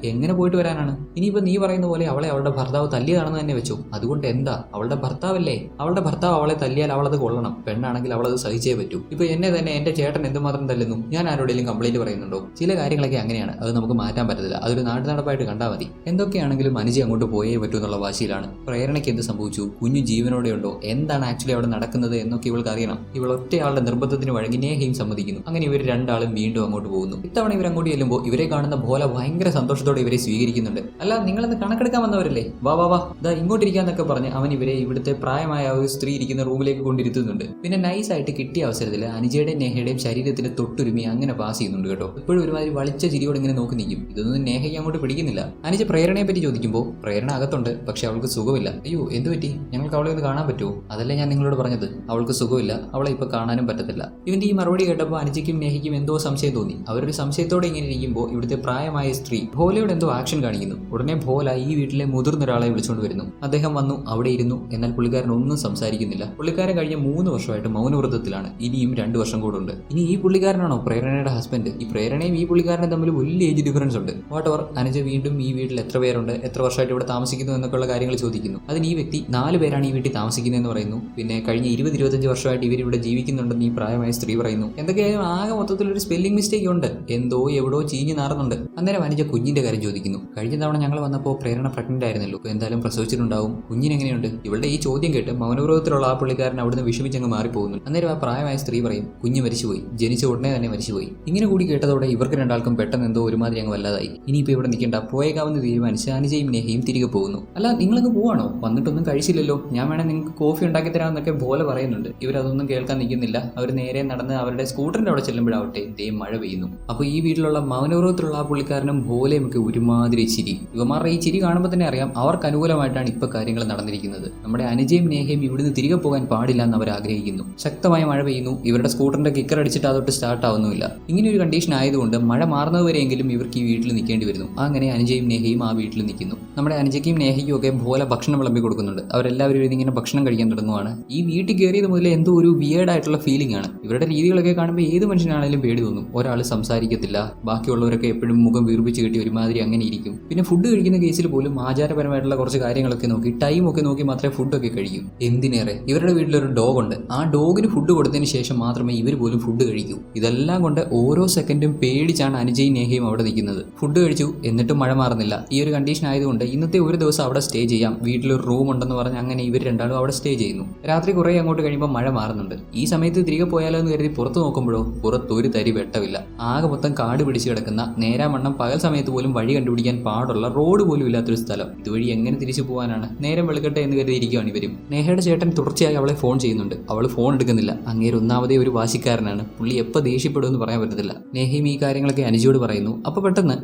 എങ്ങനെ പോയിട്ട് വരാനാണ്? ഇനിയിപ്പോ നീ പറയുന്ന പോലെ അവളെ അവളുടെ ഭർത്താവ് തല്ലിയതാണെന്ന് തന്നെ വെച്ചു. അതുകൊണ്ട് എന്താ, അവളുടെ ഭർത്താവല്ലേ? അവളുടെ ഭർത്താവ് അവളെ തല്ലിയാൽ അവളത് കൊള്ളണം. പെണ്ണാണെങ്കിൽ അവളത് സഹിച്ചേ പറ്റൂ. ഇപ്പൊ എന്നെ തന്നെ എന്റെ ചേട്ടൻ എന്തുമാത്രം തല്ലുന്നു, ഞാൻ ആരോടെങ്കിലും കംപ്ലൈന്റ് പറയുന്നുണ്ടോ? ചില കാര്യങ്ങളൊക്കെ അങ്ങനെയാണ്, അത് നമുക്ക് മാറ്റാൻ പറ്റത്തില്ല. അതൊരു നാട്ടു നടപ്പായിട്ട് കണ്ടാൽ മതി. എന്തൊക്കെയാണെങ്കിലും അനുജ അങ്ങോട്ട് പോയേ പറ്റൂ എന്നുള്ള വാശിയിലാണ്. പ്രേരണയ്ക്ക് എന്ത് സംഭവിച്ചു, കുഞ്ഞു ജീവനോടെ ഉണ്ടോ, എന്താണ് ആക്ച്വലി അവിടെ നടക്കുന്നത് എന്നൊക്കെ ഇവൾക്ക് അറിയണം. ഇവൾ ഒറ്റയാളുടെ നിർബന്ധത്തിന് വഴങ്ങി നേഹയും സമ്മതിക്കുന്നു. അങ്ങനെ ഇവർ രണ്ടാളും വീണ്ടും അങ്ങോട്ട് പോകുന്നു. ഇത്തവണ ഇവർ അങ്ങോട്ട് ചെല്ലുമ്പോൾ ഇവരെ കാണുന്ന ഭോല ഭയങ്കര സന്തോഷത്തോടെ ഇവരെ സ്വീകരിക്കുന്നുണ്ട്. അല്ല, നിങ്ങളെന്ന് കണക്കെടുക്കാൻ വന്നവരല്ലേ, വാ വാ വാ ഇതാ ഇങ്ങോട്ടിരിക്കാന്നൊക്കെ പറഞ്ഞ് അവൻ ഇവരെ ഇവിടുത്തെ പ്രായമായ ഒരു സ്ത്രീ ഇരിക്കുന്ന റൂമിലേക്ക് കൊണ്ടിരുത്തുന്നുണ്ട്. പിന്നെ നൈസായിട്ട് കിട്ടിയ അവസരത്തിൽ അനുജയുടെയും നേഹയുടെയും ശരീരത്തിൽ തൊട്ടുരുമി അങ്ങനെ പാസ് ചെയ്യുന്നുണ്ട് കേട്ടോ. ഇപ്പോഴും ഒരുമാതിരി വളിച്ച ചിരിയോട് ഇങ്ങനെ നോക്കി നിൽക്കും. ഇതൊന്നും നേഹയ്ക്ക് അങ്ങോട്ട് പിടിക്കുന്നില്ല. അനുജ പ്രേരണയെ പറ്റി ചോദിക്കുമ്പോൾ പ്രേരണ അകത്തുണ്ട്, പക്ഷെ അവൾക്ക് സുഖമില്ല. അയ്യോ എന്ത് പറ്റി? ഞങ്ങൾക്ക് അവളെ ഒന്ന് കാണാൻ പറ്റുമോ? അതല്ലേ ഞാൻ നിങ്ങളോട് പറഞ്ഞത്. അവൾക്ക് സുഖമില്ല, അവളെ ഇപ്പോൾ കാണാനും പറ്റത്തില്ല. ഇവന്റെ ഈ മറുപടി കേട്ടപ്പോൾ അനുജയ്ക്കും നേഹയ്ക്കും എന്തോ സംശയം തോന്നി. അവരൊരു സംശയത്തോടെ ഇങ്ങനെ ഇരിക്കുമ്പോൾ ഇവിടുത്തെ പ്രായമായ സ്ത്രീ ഭോലയോട് എന്തോ ആക്ഷൻ കാണിക്കുന്നു. ഉടനെ ഭോല ഈ വീട്ടിലെ മുതിർന്ന ഒരാളെ വിളിച്ചുകൊണ്ട് വരുന്നു. അദ്ദേഹം വന്നു, അവിടെ ഇരുന്നു. എന്നാൽ പുള്ളിക്കാരൻ ഒന്നും സംസാരിക്കുന്നില്ല. പുള്ളിക്കാരൻ കഴിഞ്ഞ 3 വർഷമായിട്ട് മൗനവ്രതത്തിലാണ്. ഇനിയും 2 വർഷം കൂടെ ഉണ്ട്. ഇനി ഈ പുള്ളിക്കാരനാണോ പ്രേരണയുടെ ഹസ്ബൻഡ്? ഈ പ്രേരണയും ഈ പുള്ളിക്കാരനും തമ്മിൽ വലിയ ഏജ് ഡിഫറൻസ് ഉണ്ട്. വാട്ട് എവർ, അനുജ വീണ്ടും ഈ വീട്ടിൽ എത്ര പേരുണ്ട്, എത്ര വർഷമായിട്ട് ഇവിടെ താമസിക്കുന്നു എന്നൊക്കെയുള്ള കാര്യങ്ങൾ ചോദിക്കുന്നു. അതിന് ഈ വ്യക്തി 4 പേരാണ് ഈ വീട്ടിൽ താമസിക്കുന്നതെന്ന് പറയുന്നു. പിന്നെ കഴിഞ്ഞ 20-25 വർഷമായിട്ട് ഇവരിവിടെ ജീവിക്കുന്നുണ്ടെന്ന് ഈ പ്രായമായ സ്ത്രീ പറയുന്നു. എന്തൊക്കെയായാലും ആകെ മൊത്തത്തിലൊരു സ്പെല്ലിംഗ് മിസ്റ്റേക്ക് ഉണ്ട്. എന്തോ എവിടോ ചീഞ്ഞ് നാറുന്നുണ്ട്. അന്നേരം അനുജ കുഞ്ഞിന്റെ കാര്യം ചോദിക്കുന്നു. കഴിഞ്ഞ തവണ ഞങ്ങൾ വന്നപ്പോൾ പ്രേരണ പ്രഗ്നന്റ് ആയിരുന്നല്ലോ, ഇപ്പോൾ എന്തായാലും പ്രസവിച്ചിട്ടുണ്ടാവും, കുഞ്ഞിനെങ്ങനെയുണ്ട്? ഇവളുടെ ഈ ചോദ്യം കേട്ട് മൗനവ്രതത്തിലുള്ള ആ പുള്ളിക്കാരൻ അവിടുന്ന് വിഷമിച്ചങ്ങ് മാറിപ്പോകുന്നു. അന്നേരം ആ പ്രായമായ സ്ത്രീ പറയും, കുഞ്ഞ് മരിച്ചുപോയി, ജനിച്ച ഉടനെ തന്നെ മരിച്ചുപോയി. ഇങ്ങനെ കൂടി കേട്ടതോടെ ഇവർക്ക് രണ്ടാൾക്കും പെട്ടെന്ന് എന്തോ ഒരുമാതിരി അങ്ങ് വല്ലാതായി. ഇനിയിപ്പോൾ ഇവിടെ നിൽക്കേണ്ട, പോയേക്കാവുന്ന തീരുമാനിച്ച് അനുജയും നേഹയും തിരികെ പോകുന്നു. അല്ല, നിങ്ങളങ്ങ് പോവാണോ? വന്നിട്ടൊന്നും കഴിച്ചില്ലല്ലോ, ഞാൻ വേണേൽ നിങ്ങൾക്ക് കോഫി ഉണ്ടാക്കി തരാമെന്നൊക്കെ പോലെ പറയുന്നുണ്ട്. ഇവരതൊന്നും കേൾക്കാൻ നിൽക്കുന്നില്ല. അവർ നേരെ നടന്ന് അവരുടെ സ്കൂട്ടറിന്റെ അവിടെ ചെല്ലുമ്പോഴാവട്ടെ ദേ മഴ പെയ്യുന്നു. അപ്പോൾ ഈ വീട്ടിലുള്ള മൗനവ്രതത്തിലുള്ള ആ പുള്ളിക്കാരനും ഭോലയും ഒക്കെ ഒരുമാതിരി ചിരി. ഇവന്മാരുടെ ഈ ചിരി കാണുമ്പോൾ തന്നെ അറിയാം അവർക്ക് അനുകൂലമായിട്ടാണ് ഇപ്പോൾ കാര്യങ്ങൾ നടന്നിരിക്കുന്നത്. നമ്മുടെ അനുജയും നേഹയും ഇവിടുന്ന് തിരികെ പോകാൻ പാടില്ല എന്ന് അവർ ആഗ്രഹിക്കുന്നു. ശക്തമായ മഴ പെയ്യുന്നു. ഇവരുടെ സ്കൂട്ടറിന്റെ കിക്കർ അടിച്ചിട്ട് അതൊട്ട് സ്റ്റാർട്ട് ആവുന്നുമില്ല. ഇങ്ങനെ ഒരു കണ്ടീഷൻ ആയതുകൊണ്ട് മഴ മാറുന്നതുവരെയെങ്കിലും ഇവർക്ക് ഈ വീട്ടിൽ നിൽക്കേണ്ടി വരുന്നു. അങ്ങനെ അനുജയും നേഹയും ആ വീട്ടിൽ നിൽക്കുന്നു. നമ്മുടെ അനുജയ്ക്കും നേഹയ്ക്കും ഒക്കെ ഭോല ഭക്ഷണം വിളമ്പി കൊടുക്കുന്നുണ്ട്. അവരെല്ലാവരും ഇങ്ങനെ ഭക്ഷണം കഴിക്കാൻ തുടങ്ങുവാണ്. ഈ വീട്ടിൽ കയറിയത് മുതലേ എന്തോ ഒരു വിയേർഡ് ആയിട്ടുള്ള ഫീലിംഗ് ആണ്. ഇവരുടെ രീതികളൊക്കെ കാണുമ്പോൾ ഏത് മനുഷ്യനാണെങ്കിലും പേടി തോന്നും. ഒരാൾ സംസാരിക്കത്തില്ല, ബാക്കിയുള്ളവരൊക്കെ എപ്പോഴും മുഖം വീർപ്പിച്ച് കിട്ടി ഒരുമാതിരി അങ്ങനെ ഇരിക്കും. പിന്നെ ഫുഡ് കഴിക്കുന്ന കേസിൽ പോലും ആചാരപരമായിട്ടുള്ള കുറച്ച് കാര്യങ്ങളൊക്കെ നോക്കി ടൈമൊക്കെ നോക്കി മാത്രമേ ഫുഡൊക്കെ കഴിക്കൂ. എന്തിനേറെ ഇവരുടെ വീട്ടിലൊരു ഡോഗ് ഉണ്ട്. ആ ഡോഗിന് ഫുഡ് കൊടുത്തതിന് ശേഷം മാത്രമേ ഇവർ പോലും ഫുഡ് കഴിക്കൂ. ഇതെല്ലാം കൊണ്ട് ഓരോ സെക്കൻഡും പേടിച്ചാണ് അനുജയും നേഹയും അവിടെ നിൽക്കുന്നത്. ഫുഡ് കഴിച്ചു, എന്നിട്ടും മഴ മാറുന്നില്ല. ഈ ഒരു കണ്ടീഷൻ ആയതുകൊണ്ട് ഇന്നത്തെ ഒരു ദിവസം അവിടെ സ്റ്റേ ചെയ്യാം, വീട്ടിലൊരു റൂം ഉണ്ടെന്ന് പറഞ്ഞ് അങ്ങനെ ഇവർ രണ്ടാളും അവിടെ സ്റ്റേ ചെയ്യുന്നു. രാത്രി കുറേ അങ്ങോട്ട് കഴിയുമ്പോൾ മഴ മാറുന്നുണ്ട്. ഈ സമയത്ത് തിരികെ പോയാലോ എന്ന് കരുതി പുറത്ത് നോക്കുമ്പോഴോ പുറത്തൊരു തരി വെട്ടമില്ല. ആകെ മൊത്തം കാട് പിടിച്ച് കിടക്കുന്ന, നേരാമണ്ണം പകൽ സമയത്ത് പോലും വഴി കണ്ടുപിടിക്കാൻ പാടുള്ള റോഡ് പോലും ഇല്ലാത്തൊരു സ്ഥലം. ഇതുവഴി എങ്ങനെ തിരിച്ചു പോകാനാണ്? നേരം വെളുക്കട്ടെ എന്ന് കരുതിയിരിക്കുകയാണ് ഇവരും. നേഹയുടെ ചേട്ടൻ തുടർച്ചയായി അവളെ ഫോൺ ചെയ്യുന്നുണ്ട്. അവൾ ഫോൺ എടുക്കുന്നില്ല. അങ്ങേര് ഒന്നാമതേ ഒരു വാശിക്കാരനാണ്. പുള്ളി എപ്പോൾ ദേഷ്യപ്പെടുമെന്ന് പറയാൻ പറ്റത്തില്ല. നേഹയും ഈ കാര്യങ്ങളൊക്കെ അനുജയോട് പറയുന്നു. അപ്പോൾ പെട്ടെന്ന്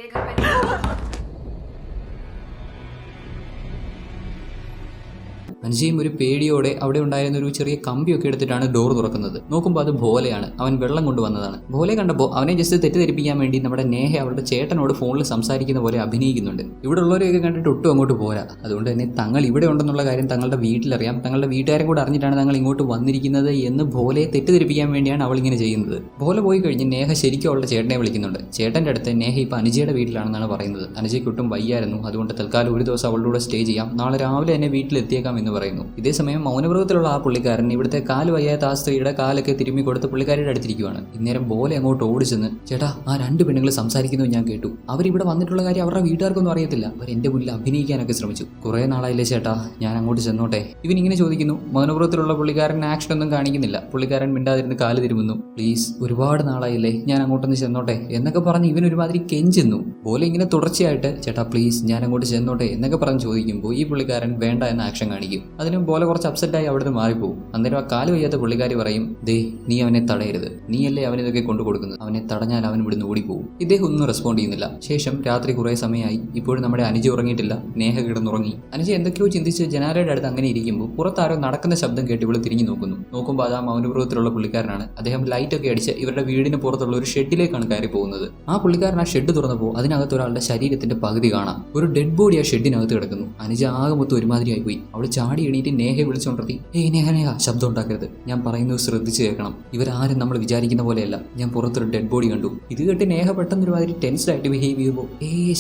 അനുജയും ഒരു പേടിയോടെ അവിടെ ഉണ്ടായിരുന്ന ഒരു ചെറിയ കമ്പിയൊക്കെ എടുത്തിട്ടാണ് ഡോർ തുറക്കുന്നത്. നോക്കുമ്പോൾ അത് ഭോലയാണ്. അവൻ വെള്ളം കൊണ്ടുവന്നതാണ്. ഭോലെ കണ്ടപ്പോൾ അവനെ ജസ്റ്റ് തെറ്റിദ്ധരിപ്പിക്കാൻ വേണ്ടി നമ്മുടെ നേഹ അവരുടെ ചേട്ടനോട് ഫോണിൽ സംസാരിക്കുന്ന പോലെ അഭിനയിക്കുന്നുണ്ട്. ഇവിടെ ഉള്ളവരെയൊക്കെ കണ്ടിട്ട് ഒട്ടും അങ്ങോട്ട് പോരാ. അതുകൊണ്ട് തന്നെ തങ്ങൾ ഇവിടെ ഉണ്ടെന്നുള്ള കാര്യം തങ്ങളുടെ വീട്ടിലറിയാം. തങ്ങളുടെ വീട്ടുകാരെ കൂടെ അറിഞ്ഞിട്ടാണ് തങ്ങൾ ഇങ്ങോട്ട് വന്നിരിക്കുന്നത് എന്ന് ഭോലയെ തെറ്റിദ്ധരിപ്പിക്കാൻ വേണ്ടിയാണ് അവൾ ഇങ്ങനെ ചെയ്യുന്നത്. ഭോല പോയി കഴിഞ്ഞ് നേഹ ശരിക്കും അവളുടെ ചേട്ടനെ വിളിക്കുന്നുണ്ട്. ചേട്ടൻ്റെ അടുത്ത് നേഹ ഇപ്പോൾ അനുജയുടെ വീട്ടിലാണെന്നാണ് പറയുന്നത്. അനുജയ്ക്ക് ഒട്ടും വയ്യായിരുന്നു. അതുകൊണ്ട് തൽക്കാലം ഒരു ദിവസം അവളുടെ കൂടെ സ്റ്റേ ചെയ്യാം, നാളെ രാവിലെ തന്നെ വീട്ടിലെത്തിയേക്കാം എന്ന് പറയുന്നു. ഇതേസമയം മൗനവ്രതത്തിലുള്ള ആ പുള്ളിക്കാരൻ ഇവിടുത്തെ കാല് വയ്യാത്ത ആ സ്ത്രീയുടെ കാലൊക്കെ തിരുമ്മി കൊടുത്ത് പുള്ളിക്കാരുടെ അടുത്തിരിക്കുവാണ്. ഇന്നേരം പോലെ അങ്ങോട്ട് ഓടിച്ചെന്ന്, ചേട്ടാ ആ 2 പെണ്ണുങ്ങൾ സംസാരിക്കുന്നത് ഞാൻ കേട്ടു. അവരിവിടെ വന്നിട്ടുള്ള കാര്യം അവരുടെ വീട്ടുകാർക്കൊന്നും അറിയത്തില്ല. അവർ എന്റെ മുന്നിൽ അഭിനയിക്കാനൊക്കെ ശ്രമിച്ചു. കുറെ നാളായില്ലേ ചേട്ടാ, ഞാൻ അങ്ങോട്ട് ചെന്നോട്ടെ? ഇവൻ ഇങ്ങനെ ചോദിക്കുന്നു. മൗനവ്രതത്തിലുള്ള പുള്ളിക്കാരൻ ആക്ഷൻ ഒന്നും കാണിക്കുന്നില്ല. പുള്ളിക്കാരൻ മിണ്ടാതിരുന്ന് കാല് തിരുമുന്നു. പ്ലീസ്, ഒരുപാട് നാളായില്ലേ, ഞാൻ അങ്ങോട്ടൊന്ന് ചെന്നോട്ടെ എന്നൊക്കെ പറഞ്ഞ് ഇവൻ ഒരുമാതിരി കെഞ്ചെന്നു. പോലെ ഇങ്ങനെ തുടർച്ചയായിട്ട് ചേട്ടാ പ്ലീസ് ഞാൻ അങ്ങോട്ട് ചെന്നോട്ടെ എന്നൊക്കെ പറഞ്ഞ് ചോദിക്കുമ്പോൾ ഈ പുള്ളിക്കാരൻ വേണ്ട എന്ന ആക്ഷൻ കാണിക്കും. അതിനും പോലെ കുറച്ച് അപ്സെറ്റായി അവിടുന്ന് മാറിപ്പോകും. അന്നേരം ആ കാല് വയ്യാത്ത പുള്ളിക്കാരി പറയും, ദേ നീ അവനെ തടയരുത്, നീയല്ലേ അവനിതൊക്കെ കൊണ്ടു കൊടുക്കുന്നത്, അവനെ തടഞ്ഞാൽ അവൻ ഇവിടുന്ന് ഓടിപ്പോകും. ഇദ്ദേഹം ഒന്നും റെസ്പോണ്ട് ചെയ്യുന്നില്ല. ശേഷം രാത്രി കുറേ സമയമായി. ഇപ്പോഴും നമ്മുടെ അനുജ ഉറങ്ങിയിട്ടില്ല. നേഹ കിടന്നുറങ്ങി. അനുജ എന്തൊക്കെയോ ചിന്തിച്ച് ജനാലയുടെ അടുത്ത് അങ്ങനെ ഇരിക്കുമ്പോൾ പുറത്താരോ നടക്കുന്ന ശബ്ദം കേട്ട് ഇവള് തിരിഞ്ഞു നോക്കുന്നു. നോക്കുമ്പോൾ അത് ആ മൗനവ്രതത്തിലുള്ള പുള്ളിക്കാരനാണ്. അദ്ദേഹം ലൈറ്റൊക്കെ അടിച്ച് ഇവരുടെ വീടിന് പുറത്തുള്ള ഒരു ഷെഡിലേക്കാണ് കയറി പോകുന്നത്. ആ പുള്ളിക്കാരൻ ആ ഷെഡ് തുറന്നപ്പോൾ അതിനകത്ത് ഒരാളുടെ ശരീരത്തിന്റെ പകുതി കാണാം. ഒരു ഡെഡ് ബോഡി ആ ഷെഡിനകത്ത് കിടക്കുന്നു. അനുജ ആകെ മൊത്തം ഒരുമാതിരിയായി പോയി. അവൾ ചാടി എണീറ്റ് നേഹയെ വിളിച്ചുകൊണ്ടിരുത്തി, ഏയ് നേഹ നേഹ, ശബ്ദം ഉണ്ടാക്കരുത്, ഞാൻ പറയുന്നത് ശ്രദ്ധിച്ച് കേൾക്കണം, ഇവരാരും നമ്മൾ വിചാരിക്കുന്ന പോലെയല്ല, ഞാൻ പുറത്തൊരു ഡെഡ് ബോഡി കണ്ടു. ഇത് കേട്ട് നേഹ പെട്ടെന്ന് ഒരുമാതിരി ടെൻസ്ഡ് ആയിട്ട് ബിഹേവ് ചെയ്യുമ്പോൾ,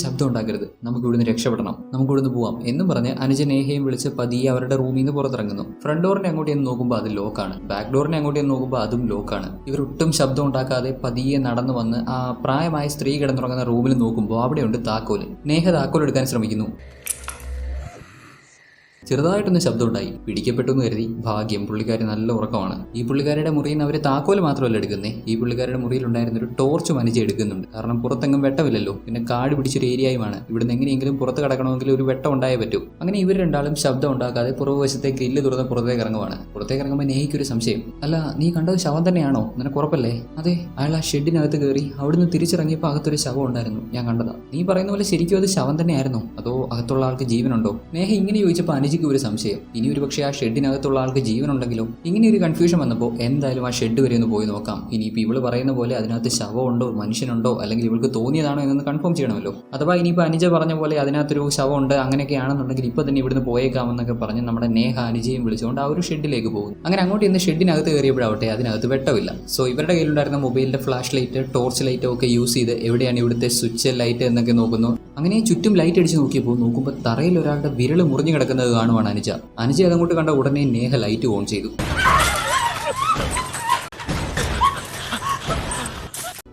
ശബ്ദം ഉണ്ടാക്കരുത്, നമുക്ക് ഇവിടുന്ന് രക്ഷപ്പെടണം, നമുക്ക് ഇവിടുന്ന് പോവാം എന്നും പറഞ്ഞ് അനുജ നേഹയും വിളിച്ച് പതിയെ അവരുടെ റൂമിൽ നിന്ന് പുറത്തിറങ്ങുന്നു. ഫ്രണ്ട് ഡോറിനെ അങ്ങോട്ട് ചെന്ന് നോക്കുമ്പോൾ അത് ലോക്കാണ്. ബാക്ക് ഡോറിനെ അങ്ങോട്ട് ചെന്ന് നോക്കുമ്പോൾ അതും ലോക്കാണ്. ഇവരൊട്ടും ശബ്ദം ഉണ്ടാക്കാതെ പതിയെ നടന്നു വന്ന് ആ പ്രായമായ സ്ത്രീ കിടന്നുറങ്ങുന്ന റൂമിൽ നോക്കുമ്പോൾ അവിടെയുണ്ട് താക്കോല്. നേഹ താക്കോൽ എടുക്കാൻ ശ്രമിക്കുന്നു. ചെറുതായിട്ടൊന്ന് ശബ്ദമുണ്ടായി. പിടിക്കപ്പെട്ടു എന്ന് കരുതി. ഭാഗ്യം, പുള്ളിക്കാരി നല്ല ഉറക്കമാണ്. ഈ പുള്ളിക്കാരുടെ മുറിയിൽ നിന്ന് അവർ താക്കോല് മാത്രമല്ല എടുക്കുന്നേ, ഈ പുള്ളിക്കാരുടെ മുറിയിലുണ്ടായിരുന്ന ഒരു ടോർച്ച് മനച്ച് എടുക്കുന്നുണ്ട്. കാരണം പുറത്തെങ്ങും വെട്ടമില്ലല്ലോ, പിന്നെ കാട് പിടിച്ചൊരു ഏരിയയുമാണ്. ഇവിടുന്ന് എങ്ങനെയെങ്കിലും പുറത്ത് കടക്കണമെങ്കിൽ ഒരു വെട്ടം ഉണ്ടായേ പറ്റൂ. അങ്ങനെ ഇവർ രണ്ടാളും ശബ്ദം ഉണ്ടാക്കാതെ പുറകുവശത്തെ ഗ്രില്ല് തുറന്ന് പുറത്തേക്ക് ഇറങ്ങുവാണ്. പുറത്തേക്ക് ഇറങ്ങുമ്പോൾ നേഹിക്കൊരു സംശയം. അല്ല, നീ കണ്ടത് ശവം തന്നെയാണോ? നിനക്ക് ഉറപ്പല്ലേ? അതെ, അയാൾ ആ ഷെഡിനകത്ത് കയറി അവിടുന്ന് തിരിച്ചിറങ്ങിയപ്പോൾ അകത്തൊരു ശവം ഉണ്ടായിരുന്നു, ഞാൻ കണ്ടതാ. നീ പറയുന്ന പോലെ ശരിക്കും അത് ശവം തന്നെയായിരുന്നോ, അതോ അകത്തുള്ള ആൾക്ക് ജീവനുണ്ടോ? നേഹ ഇങ്ങനെ ചോദിച്ചപ്പോൾ അനുജ അനുജയ്ക്ക് ഒരു സംശയം, ഇനി ഒരു പക്ഷേ ആ ഷെഡിനകത്തുള്ള ആൾക്ക് ജീവനുണ്ടെങ്കിലോ? ഇങ്ങനെ ഒരു കൺഫ്യൂഷൻ വന്നപ്പോൾ എന്തായാലും ആ ഷെഡ് വരെ ഒന്ന് പോയി നോക്കാം. ഇനിയിപ്പോൾ ഇവള് പറയുന്ന പോലെ അതിനകത്ത് ശവമുണ്ടോ, മനുഷ്യനുണ്ടോ, അല്ലെങ്കിൽ ഇവൾക്ക് തോന്നിയതാണോ എന്നൊന്ന് കൺഫേം ചെയ്യണമല്ലോ. അഥവാ ഇനിയിപ്പോൾ അനുജ പറഞ്ഞ പോലെ അതിനകത്തൊരു ശവമുണ്ട് അങ്ങനെയൊക്കെയാണെന്നുണ്ടെങ്കിൽ ഇപ്പോൾ തന്നെ ഇവിടുന്ന് പോയേക്കാമെന്നൊക്കെ പറഞ്ഞ് നമ്മുടെ നേഹ അനുജയും വിളിച്ചുകൊണ്ട് ആ ഒരു ഷെഡിലേക്ക് പോകും. അങ്ങനെ അങ്ങോട്ട് ഇന്ന് ഷെഡിനകത്ത് കയറിയപ്പോഴാവട്ടെ അതിനകത്ത് വെട്ടമില്ല. സോ ഇവരുടെ കയ്യിലുണ്ടായിരുന്ന മൊബൈലിന്റെ ഫ്ലാഷ് ലൈറ്റ്, ടോർച്ച് ലൈറ്റ് ഒക്കെ യൂസ് ചെയ്ത് എവിടെയാണ് ഇവിടുത്തെ സ്വിച്ച് ലൈറ്റ് എന്നൊക്കെ നോക്കുന്നു. അങ്ങനെ ചുറ്റും ലൈറ്റ് അടിച്ച് നോക്കുമ്പോൾ തറയിൽ ഒരാളുടെ വിരൽ മുറിഞ്ഞു കിടക്കുന്നത് കാണുവാണ് അനുജ. അതങ്ങോട്ട് കണ്ട ഉടനെ നേഹ ലൈറ്റ് ഓൺ ചെയ്തു.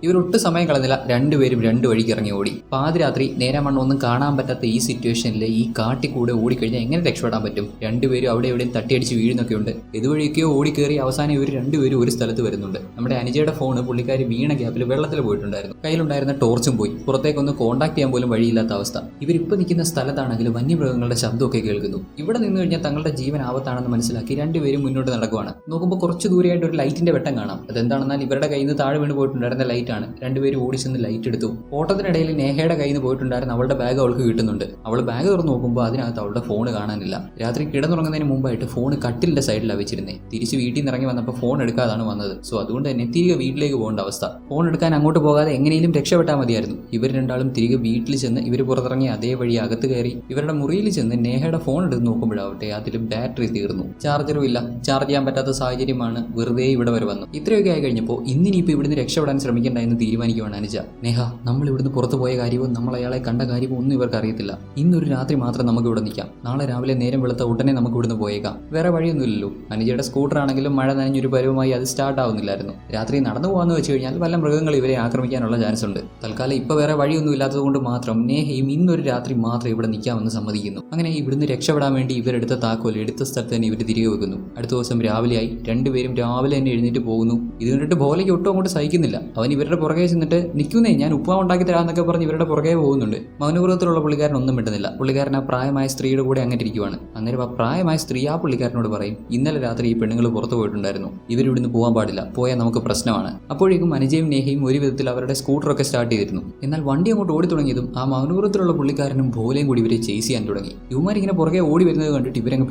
ഇവരൊട്ട് സമയം കളഞ്ഞില്ല, രണ്ടുപേരും രണ്ടു വഴിക്ക് ഇറങ്ങി ഓടി. പാതിരാത്രി നേരമണ്ണൊന്നും കാണാൻ പറ്റാത്ത ഈ സിറ്റുവേഷനിൽ ഈ കാട്ടിക്കൂടെ ഓടിക്കഴിഞ്ഞാൽ എങ്ങനെ രക്ഷപ്പെടാൻ പറ്റും? രണ്ടുപേരും അവിടെ എവിടെയും തട്ടിയടിച്ച് വീഴുന്നൊക്കെ ഉണ്ട്. ഇതുവഴിയൊക്കെയോ ഓടിക്കേറി അവസാനം ഇവർ രണ്ടുപേരും ഒരു സ്ഥലത്ത് വരുന്നുണ്ട്. നമ്മുടെ അനുജയുടെ ഫോണ് പുള്ളിക്കാരി വീണ ഗ്യാപ്പിൽ വെള്ളത്തിൽ പോയിട്ടുണ്ടായിരുന്നു. കയ്യിലുണ്ടായിരുന്ന ടോർച്ചും പോയി. പുറത്തേക്കൊന്ന് കോൺടാക്ട് ചെയ്യാൻ പോലും വഴിയില്ലാത്ത അവസ്ഥ. ഇവരിപ്പോൾ നിൽക്കുന്ന സ്ഥലത്താണെങ്കിൽ വന്യമൃഗങ്ങളുടെ ശബ്ദമൊക്കെ കേൾക്കുന്നു. ഇവിടെ നിന്ന് കഴിഞ്ഞാൽ തങ്ങളുടെ ജീവൻ ആപത്താണെന്ന് മനസ്സിലാക്കി രണ്ടുപേരും മുന്നോട്ട് നടക്കുവാണ്. നോക്കുമ്പോൾ കുറച്ച് ദൂരെയായിട്ട് ഒരു ലൈറ്റിന്റെ വെട്ടം കാണാം. അതെന്താണെന്നാൽ ഇവരുടെ കയ്യിൽ നിന്ന് താഴെ വീണ് പോയിട്ടുണ്ടായിരുന്ന ലൈറ്റ്. രണ്ടുപേരും ഓടിച്ചെന്ന് ലൈറ്റ് എടുത്തു. ഓട്ടത്തിനിടയിൽ നേഹയുടെ കയ്യിൽ നിന്ന് പോയിട്ടുണ്ടായിരുന്ന അവളുടെ ബാഗ് അവൾക്ക് കിട്ടുന്നുണ്ട്. അവൾ ബാഗ് തുറന്ന് നോക്കുമ്പോൾ അതിനകത്ത് അവളുടെ ഫോൺ കാണാനില്ല. രാത്രി കിടന്നുറങ്ങുന്നതിന് മുമ്പായിട്ട് ഫോൺ കട്ടിലിന്റെ സൈഡിലാണ് വെച്ചിരുന്നേ. തിരിച്ച് വീട്ടിൽ നിന്ന് ഇറങ്ങി വന്നപ്പോൾ ഫോൺ എടുക്കാതാണ് വന്നത്. സോ അതുകൊണ്ട് തന്നെ തിരികെ വീട്ടിലേക്ക് പോകേണ്ട അവസ്ഥ. ഫോൺ എടുക്കാൻ അങ്ങോട്ട് പോകാതെ എങ്ങനെയും രക്ഷപ്പെട്ടാൽ മതിയായിരുന്നു. ഇവർ രണ്ടാളും തിരികെ വീട്ടിൽ ചെന്ന് ഇവർ പുറത്തിറങ്ങി അതേ വഴി അകത്ത് കയറി ഇവരുടെ മുറിയിൽ ചെന്ന് നേഹയുടെ ഫോൺ എടുത്ത് നോക്കുമ്പോഴാവട്ടെ അതിൽ ബാറ്ററി തീർന്നു. ചാർജറും ഇല്ല. ചാർജ് ചെയ്യാൻ പറ്റാത്ത സാഹചര്യമാണ്. വെറുതെ ഇവിടെ വരെ വന്നു. ഇത്രയൊക്കെ ആയി കഴിഞ്ഞപ്പോൾ ഇന്നിനിപ്പോൾ ഇവിടുന്ന് രക്ഷപ്പെടാൻ ശ്രമിക്കേണ്ട എന്ന് തീരുമാനിക്കുവാണ് അനുജ. നേഹ, നമ്മൾ ഇവിടുന്ന് പുറത്തു പോയ കാര്യവും നമ്മൾ അയാളെ കണ്ട കാര്യവും ഒന്നും ഇവർക്ക് അറിയത്തില്ല. ഇന്നൊരു രാത്രി മാത്രം നമുക്ക് ഇവിടെ നിൽക്കാം. നാളെ രാവിലെ നേരം വെളുത്ത ഉടനെ നമുക്ക് ഇവിടുന്ന് പോയേക്കാം. വേറെ വഴിയൊന്നുമില്ലല്ലോ. അനുജയുടെ സ്കൂട്ടർ ആണെങ്കിലും മഴ നനഞ്ഞൊരു പരുവമായി അത് സ്റ്റാർട്ട് ആവുന്നില്ലായിരുന്നു. രാത്രി നടന്നു പോകാന്ന് വെച്ച് കഴിഞ്ഞാൽ വല്ല മൃഗങ്ങൾ ഇവരെ ആക്രമിക്കാനുള്ള ചാൻസ് ഉണ്ട്. തൽക്കാലം ഇപ്പോൾ വേറെ വഴിയൊന്നും ഇല്ലാത്തത് കൊണ്ട് മാത്രം നേഹയും ഇന്നൊരു രാത്രി മാത്രം ഇവിടെ നിൽക്കാമെന്ന് സമ്മതിക്കുന്നു. അങ്ങനെ ഇവിടുന്ന് രക്ഷപ്പെടാൻ വേണ്ടി ഇവരെടുത്ത താക്കോൽ എടുത്ത സ്ഥലത്ത് തന്നെ ഇവർ തിരികെ വെക്കുന്നു. അടുത്ത ദിവസം രാവിലെയായി. രണ്ടുപേരും രാവിലെ തന്നെ എഴുന്നേറ്റ് പോകുന്നു. ഇത് കണ്ടിട്ട് ഭോലയ്ക്ക് ഒട്ടും അങ്ങോട്ട് സഹിക്കുന്നില്ല. അവൻ ഇവരുടെ പുറകെ ചെന്നിട്ട് നിൽക്കുന്നേ, ഞാൻ ഉപ്പ ഉണ്ടാക്കി തരാമെന്നൊക്കെ പറഞ്ഞ് ഇവരുടെ പുറകെ പോകുന്നുണ്ട്. മൗനവ്രതത്തിലുള്ള പുള്ളിക്കാരൻ ഒന്നും മിണ്ടുന്നില്ല. പുള്ളിക്കാരൻ ആ പ്രായമായ സ്ത്രീയുടെ കൂടെ അങ്ങനെ ഇരിക്കുവാണ്. അന്നേരം ആ പ്രായമായ സ്ത്രീ ആ പുള്ളിക്കാരനോട് പറയും, ഇന്നലെ രാത്രി ഈ പെണ്ണുങ്ങൾ പുറത്തു പോയിട്ടുണ്ടായിരുന്നു. ഇവരിവിടുന്ന് പോകാൻ പാടില്ല. പോയാൽ നമുക്ക് പ്രശ്നമാണ്. അപ്പോഴേക്കും അനുജയും നേഹയും ഒരു വിധത്തിൽ അവരുടെ സ്കൂട്ടറൊക്കെ സ്റ്റാർട്ട് ചെയ്തിരുന്നു. എന്നാൽ വണ്ടി അങ്ങോട്ട് ഓടി തുടങ്ങിയതും ആ മൗനവ്രതത്തിലുള്ള പുള്ളിക്കാരനും ഭോലയും കൂടി ഇവരെ ചേസ് ചെയ്യാൻ തുടങ്ങി. ഇവന്മാരിങ്ങനെ പുറകെ ഓടി വരുന്നത് കണ്ടിട്ട് ഇവരങ്ങ്